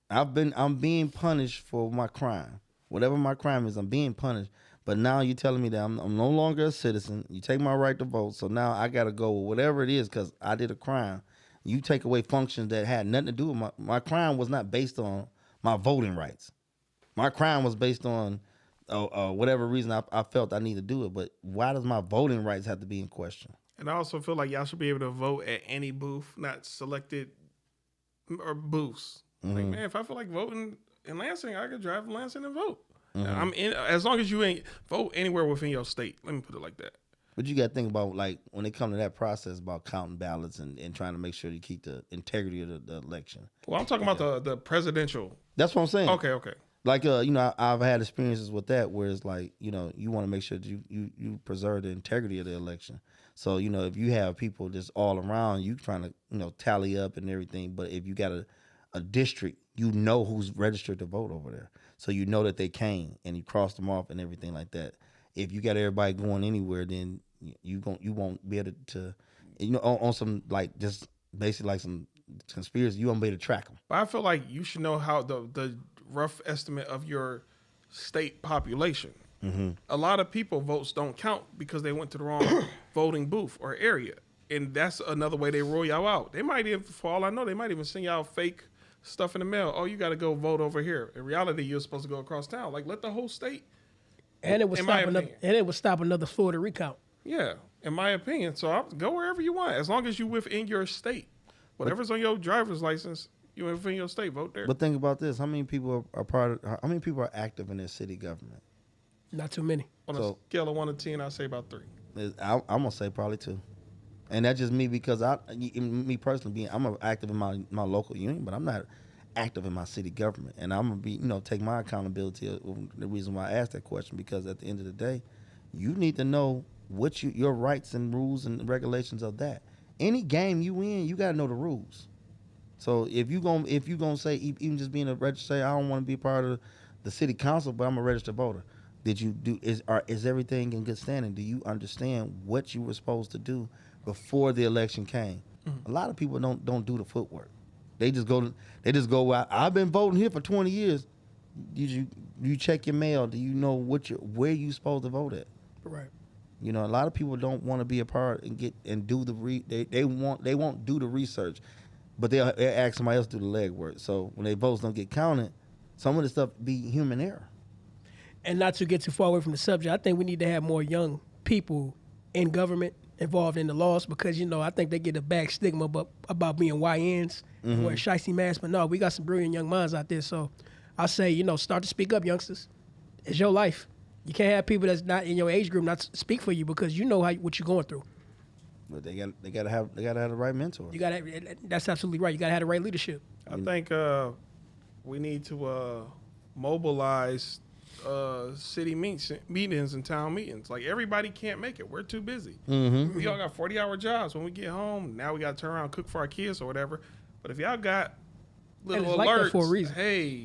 [SPEAKER 3] I'm being punished for my crime. Whatever my crime is, I'm being punished. But now you're telling me that I'm no longer a citizen. You take my right to vote, so now I got to go with whatever it is because I did a crime. You take away functions that had nothing to do with my crime was not based on my voting rights. My crime was based on whatever reason I felt I need to do it. But why does my voting rights have to be in question?
[SPEAKER 2] And I also feel like y'all should be able to vote at any booth, not selected or booths. Mm-hmm. Like, man, if I feel like voting in Lansing, I could drive to Lansing and vote. Mm-hmm. I'm in, as long as you ain't vote anywhere within your state. Let me put it like that.
[SPEAKER 3] But you got to think about, like, when it comes to that process about counting ballots and trying to make sure you keep the integrity of the election.
[SPEAKER 2] Well, I'm talking about the presidential.
[SPEAKER 3] That's what I'm saying.
[SPEAKER 2] Okay.
[SPEAKER 3] Like, you know, I've had experiences with that where it's like, you know, you want to make sure that you preserve the integrity of the election. So, you know, if you have people just all around you trying to, you know, tally up and everything, but if you got a district, you know who's registered to vote over there. So you know that they came and you crossed them off and everything like that. If you got everybody going anywhere, then you won't be able to You know, on some like just basically like some conspiracy. You won't be able to track them.
[SPEAKER 2] But I feel like you should know how the rough estimate of your state population. A lot of people votes don't count because they went to the wrong voting booth or area, and that's another way they roll y'all out. They might even, for all I know, they might even send y'all fake stuff in the mail. Oh, you got to go vote over here. In reality, you're supposed to go across town. Like, let the whole state.
[SPEAKER 1] And it would stop another Florida recount.
[SPEAKER 2] Yeah, in my opinion. So go wherever you want, as long as you within your state. Whatever's on your driver's license, you within your state. Vote there.
[SPEAKER 3] But think about this: how many people are how many people are active in their city government?
[SPEAKER 1] Not too many.
[SPEAKER 2] On a scale of 1 to 10, I'd say about 3.
[SPEAKER 3] I'm gonna say probably 2, and that's just me because me personally, I'm active in my local union, but I'm not active in my city government, and I'm gonna be take my accountability. The reason why I asked that question, because at the end of the day, you need to know what your rights and rules and regulations of that. Any game you in, you gotta know the rules. So if you gonna say, even just being a registered, I don't want to be part of the city council, but I'm a registered voter. Did you do is everything in good standing? Do you understand what you were supposed to do before the election came? A lot of people don't do the footwork. They just go out. I've been voting here for 20 years. You check your mail? Do you know where you supposed to vote at?
[SPEAKER 1] Right.
[SPEAKER 3] A lot of people don't want to be a part and do the they won't do the research, but they'll ask somebody else to do the legwork. So when their votes don't get counted, some of the stuff be human error.
[SPEAKER 1] And not to get too far away from the subject, I think we need to have more young people in government involved in the laws, because I think they get a bad stigma about being YNs and wearing shicey masks. But no, we got some brilliant young minds out there. So I say, start to speak up, youngsters. It's your life. You can't have people that's not in your age group not speak for you, because you know what you're going through.
[SPEAKER 3] But they gotta have the right mentor.
[SPEAKER 1] That's absolutely right. You gotta have the right leadership.
[SPEAKER 2] I think we need to mobilize city meetings and town meetings. Like, everybody can't make it. We're too busy. We all got 40-hour jobs. When we get home, now we got to turn around and cook for our kids or whatever. But if y'all got little alerts,
[SPEAKER 1] like that for a reason.
[SPEAKER 2] Hey,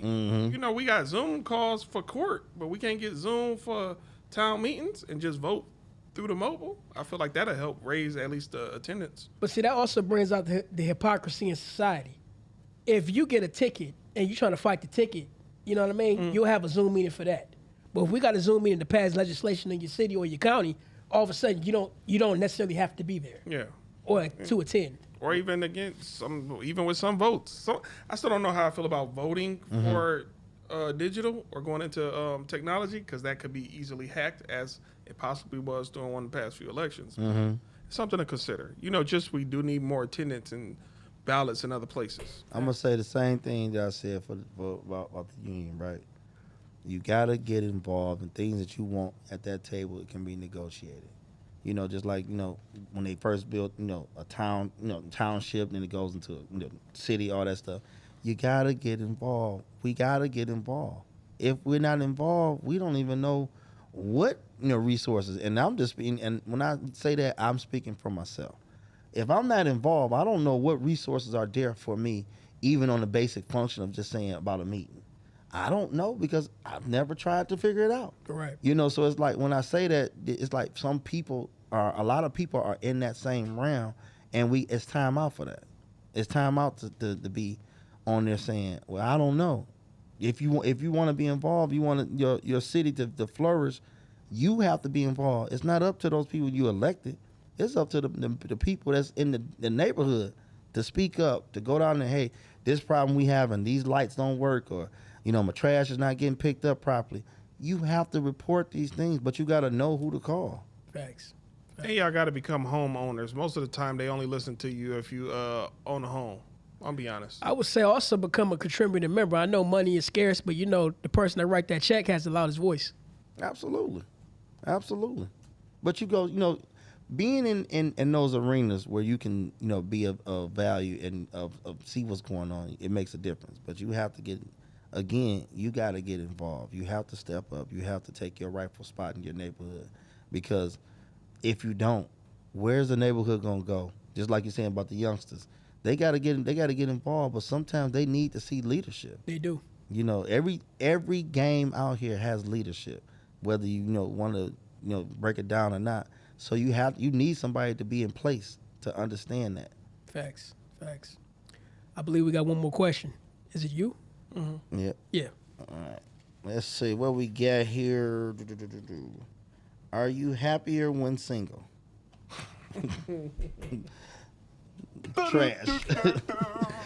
[SPEAKER 2] we got Zoom calls for court, but we can't get Zoom for town meetings and just vote through the mobile. I feel like that'll help raise at least the attendance.
[SPEAKER 1] But see, that also brings out the hypocrisy in society. If you get a ticket and you're trying to fight the ticket, you know what I mean? You'll have a Zoom meeting for that. But if we got a Zoom meeting to pass legislation in your city or your county, all of a sudden you don't necessarily have to be there.
[SPEAKER 2] Yeah.
[SPEAKER 1] Or to attend.
[SPEAKER 2] Or even with some votes. So I still don't know how I feel about voting for digital or going into technology, because that could be easily hacked, as it possibly was during one of the past few elections. It's something to consider. We do need more attendance and ballots in other places.
[SPEAKER 3] I'm gonna say the same thing that I said about the union, right? You gotta get involved in things that you want at that table. It can be negotiated. Just like when they first built a town, township, then it goes into city, all that stuff. You gotta get involved. We gotta get involved. If we're not involved, we don't even know what resources. And I'm just speaking. And when I say that, I'm speaking for myself. If I'm not involved, I don't know what resources are there for me, even on the basic function of just saying about a meeting. I don't know, because I've never tried to figure it out.
[SPEAKER 1] Right.
[SPEAKER 3] So it's like when I say that, it's like a lot of people are in that same realm, and it's time out for that. It's time out to be on there saying, well, I don't know. If you want to be involved, you want your city to flourish, you have to be involved. It's not up to those people you elected. It's up to the people that's in the neighborhood to speak up, to go down there, hey, this problem we having, these lights don't work, or my trash is not getting picked up properly. You have to report these things, but you got to know who to call.
[SPEAKER 1] Facts.
[SPEAKER 2] And y'all got to become homeowners. Most of the time, they only listen to you if you own a home. I'll be honest.
[SPEAKER 1] I would say also become a contributing member. I know money is scarce, but the person that write that check has the loudest voice.
[SPEAKER 3] Absolutely. But you go, being in those arenas where you can, be of value and of see what's going on, it makes a difference. But you have to you got to get involved. You have to step up. You have to take your rightful spot in your neighborhood, because if you don't, where's the neighborhood gonna go? Just like you're saying about the youngsters, they gotta get involved. But sometimes they need to see leadership.
[SPEAKER 1] They do.
[SPEAKER 3] Every game out here has leadership, whether you want to break it down or not. So you need somebody to be in place to understand that.
[SPEAKER 1] Facts. I believe we got one more question. Is it you?
[SPEAKER 3] Yep.
[SPEAKER 1] Yeah.
[SPEAKER 3] All right. Let's see what we got here. Are you happier when single? Trash.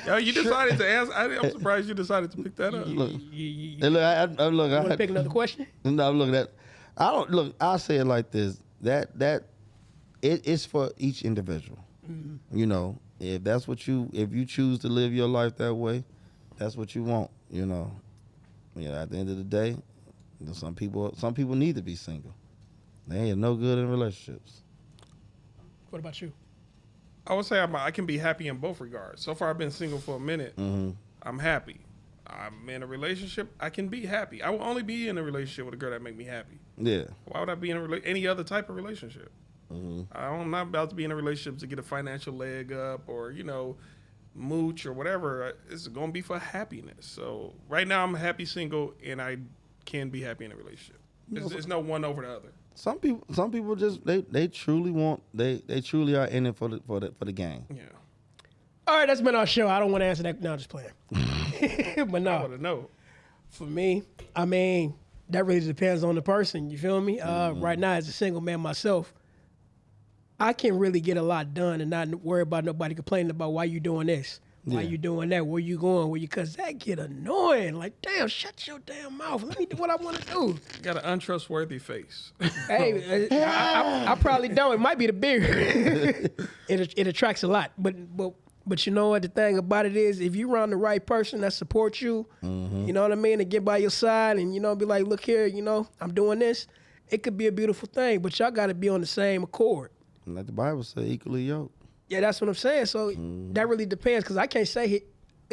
[SPEAKER 2] Yo, you decided to ask. I'm surprised you decided to pick that up.
[SPEAKER 3] Look,
[SPEAKER 1] You
[SPEAKER 3] look.
[SPEAKER 1] want to pick another question?
[SPEAKER 3] No, look at. I don't look. I'll say it like this. It's for each individual. You know, if that's what if you choose to live your life that way, that's what you want. You know, at the end of the day, you know, some people need to be single. They ain't no good in relationships.
[SPEAKER 1] What about you?
[SPEAKER 2] I would say I can be happy in both regards. So far, I've been single for a minute. I'm happy. I'm in a relationship. I can be happy. I will only be in a relationship with a girl that make me happy.
[SPEAKER 3] Yeah.
[SPEAKER 2] Why would I be in any other type of relationship? I'm not about to be in a relationship to get a financial leg up or, you know, mooch or whatever. It's going to be for happiness. So right now I'm happy single and I can be happy in a relationship. There's no one over the other.
[SPEAKER 3] Some people just they truly are in it for the game.
[SPEAKER 2] Yeah.
[SPEAKER 1] All right, that's been our show. I don't want to answer that. No, I'm just playing. But
[SPEAKER 2] I
[SPEAKER 1] no,
[SPEAKER 2] want to know.
[SPEAKER 1] for me, I mean, that really depends on the person. You feel me? Right now, as a single man myself, I can really get a lot done and not worry about nobody complaining about why you doing this, why you doing that, where you going, because that get annoying. Like, damn, shut your damn mouth. Let me do what I want to do.
[SPEAKER 2] You got an untrustworthy face.
[SPEAKER 1] Hey, I probably don't. It might be the beard. It attracts a lot, but you know what? The thing about it is, if you around the right person that supports you, you know what I mean, and get by your side, and you know, be like, look here, you know, I'm doing this. It could be a beautiful thing, but y'all got to be on the same accord.
[SPEAKER 3] Like the Bible says, equally yoked.
[SPEAKER 1] Yeah, that's what I'm saying. So that really depends, because I can't say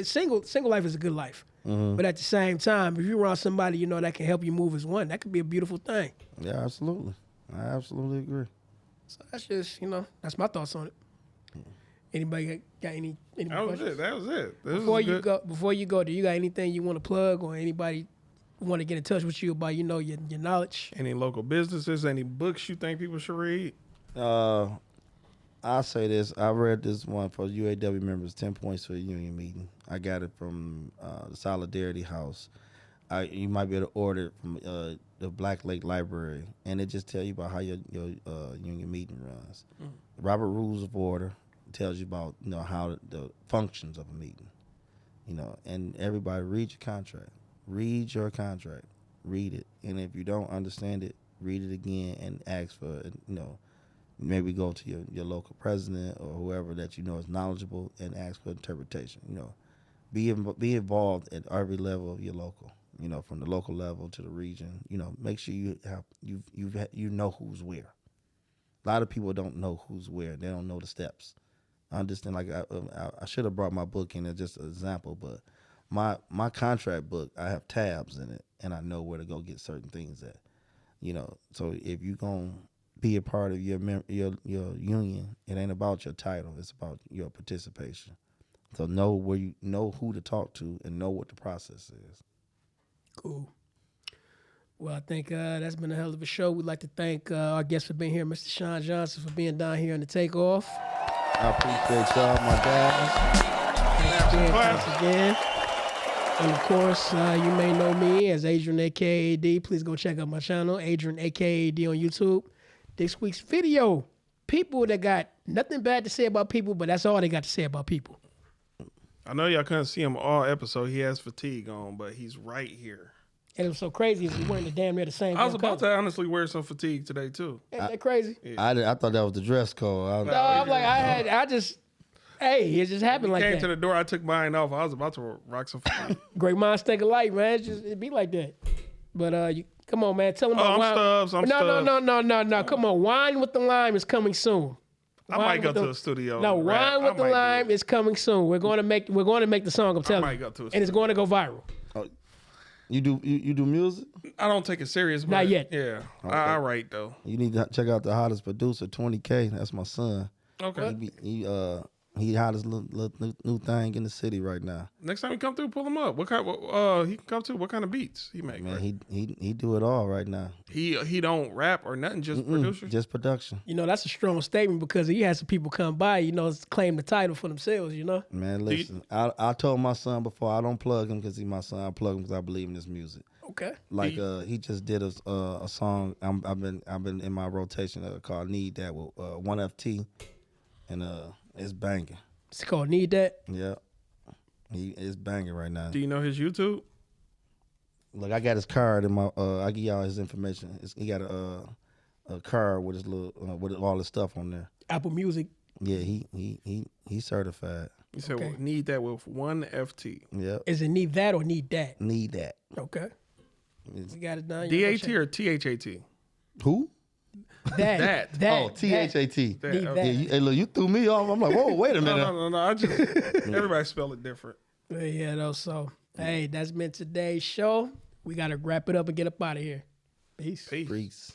[SPEAKER 1] single life is a good life. But at the same time, if you're around somebody, you know, that can help you move as one, that could be a beautiful thing.
[SPEAKER 3] Yeah, absolutely. I absolutely agree.
[SPEAKER 1] So that's just, you know, that's my thoughts on it. Anybody got any
[SPEAKER 2] That was
[SPEAKER 1] questions?
[SPEAKER 2] it. That was it.
[SPEAKER 1] Before you go, do you got anything you want to plug, or anybody want to get in touch with you about, you know, your knowledge?
[SPEAKER 2] Any local businesses, any books you think people should read?
[SPEAKER 3] I'll say this. I read this one for UAW members, 10 points for a union meeting. I got it from the Solidarity House. You might be able to order it from the Black Lake Library, and it just tells you about how your union meeting runs. Robert Rules of Order tells you about, you know, how the functions of a meeting. You know, and everybody read your contract. Read your contract. Read it, and if you don't understand it, read it again and ask for, you know, maybe go to your local president or whoever that you know is knowledgeable and ask for interpretation. You know, be involved at every level of your local. You know, from the local level to the region. You know, make sure you know who's where. A lot of people don't know who's where. They don't know the steps. I understand. Like I should have brought my book in as just an example, but my contract book, I have tabs in it, and I know where to go get certain things at. You know, so if you gonna be a part of your union, it ain't about your title. It's about your participation. So know who to talk to and know what the process is.
[SPEAKER 1] Cool. Well, I think that's been a hell of a show. We'd like to thank our guest for being here, Mr. Sean Johnson, for being down here on the Takeoff.
[SPEAKER 3] I appreciate y'all, my guys.
[SPEAKER 1] Thanks again. And of course, you may know me as Adrian, a.k.a. D. Please go check out my channel, Adrian, a.k.a. D on YouTube. This week's video, people that got nothing bad to say about people, but that's all they got to say about people.
[SPEAKER 2] I know y'all couldn't see him all episode. He has fatigue on, but he's right here.
[SPEAKER 1] And it was so crazy, he was wearing the damn near the same
[SPEAKER 2] I was about
[SPEAKER 1] color.
[SPEAKER 2] to honestly wear some fatigue today, too.
[SPEAKER 1] Ain't that crazy?
[SPEAKER 3] I thought that was the dress code.
[SPEAKER 1] No, I'm like, it just happened like
[SPEAKER 2] Came
[SPEAKER 1] that.
[SPEAKER 2] to the door, I took mine off. I was about to rock some fatigue.
[SPEAKER 1] Great minds think alike, man. It be like that. But come on, man. Tell them about
[SPEAKER 2] I'm
[SPEAKER 1] wine.
[SPEAKER 2] Stubbs. I'm Stubbs.
[SPEAKER 1] No. Come on. Wine with the Lime is coming soon.
[SPEAKER 2] I might go to the studio.
[SPEAKER 1] No,
[SPEAKER 2] and rap.
[SPEAKER 1] Wine with the Lime is coming soon. We're going to make the song. I'm telling
[SPEAKER 2] might
[SPEAKER 1] you.
[SPEAKER 2] go to a
[SPEAKER 1] And it's going to go viral.
[SPEAKER 3] You do music?
[SPEAKER 2] I don't take it serious. But
[SPEAKER 1] Not yet.
[SPEAKER 2] Yeah.
[SPEAKER 3] Okay.
[SPEAKER 2] I write, though.
[SPEAKER 3] You need to check out the hottest producer, 20K. That's my son.
[SPEAKER 2] Okay.
[SPEAKER 3] He He hottest little new thing in the city right now.
[SPEAKER 2] Next time he come through, pull him up. What kind? He can come through. What kind of beats he make?
[SPEAKER 3] Man,
[SPEAKER 2] right?
[SPEAKER 3] he do it all right now.
[SPEAKER 2] He don't rap or nothing. Just producer.
[SPEAKER 3] Just production.
[SPEAKER 1] You know, that's a strong statement because he had some people come by, you know, claim the title for themselves, you know?
[SPEAKER 3] Man, listen, I told my son before, I don't plug him because he's my son. I plug him because I believe in his music.
[SPEAKER 1] Okay.
[SPEAKER 3] Like he just did a song. I've been in my rotation called "Need That" with 1FT, and it's banging.
[SPEAKER 1] It's called Need That?
[SPEAKER 3] Yeah, it's banging right now.
[SPEAKER 2] Do you know his YouTube?
[SPEAKER 3] Look, I got his card in my. I give y'all his information. He got a card with his little with all his stuff on there.
[SPEAKER 1] Apple Music.
[SPEAKER 3] Yeah, he certified.
[SPEAKER 2] He said,
[SPEAKER 1] Okay.
[SPEAKER 2] well, need that with 1FT.
[SPEAKER 3] Yep.
[SPEAKER 1] Is it Need That or Need That?
[SPEAKER 3] Need That.
[SPEAKER 1] Okay. We got it done.
[SPEAKER 2] DAT or THAT?
[SPEAKER 3] Who?
[SPEAKER 1] That.
[SPEAKER 3] Oh, THAT.
[SPEAKER 1] Need
[SPEAKER 2] That,
[SPEAKER 1] that.
[SPEAKER 2] okay.
[SPEAKER 3] Hey, look, you threw me off. I'm like, whoa, wait a minute.
[SPEAKER 2] No. I just everybody spell it different.
[SPEAKER 1] Yeah, though. So, hey, that's been today's show. We got to wrap it up and get up out of here. Peace.
[SPEAKER 3] Freaks.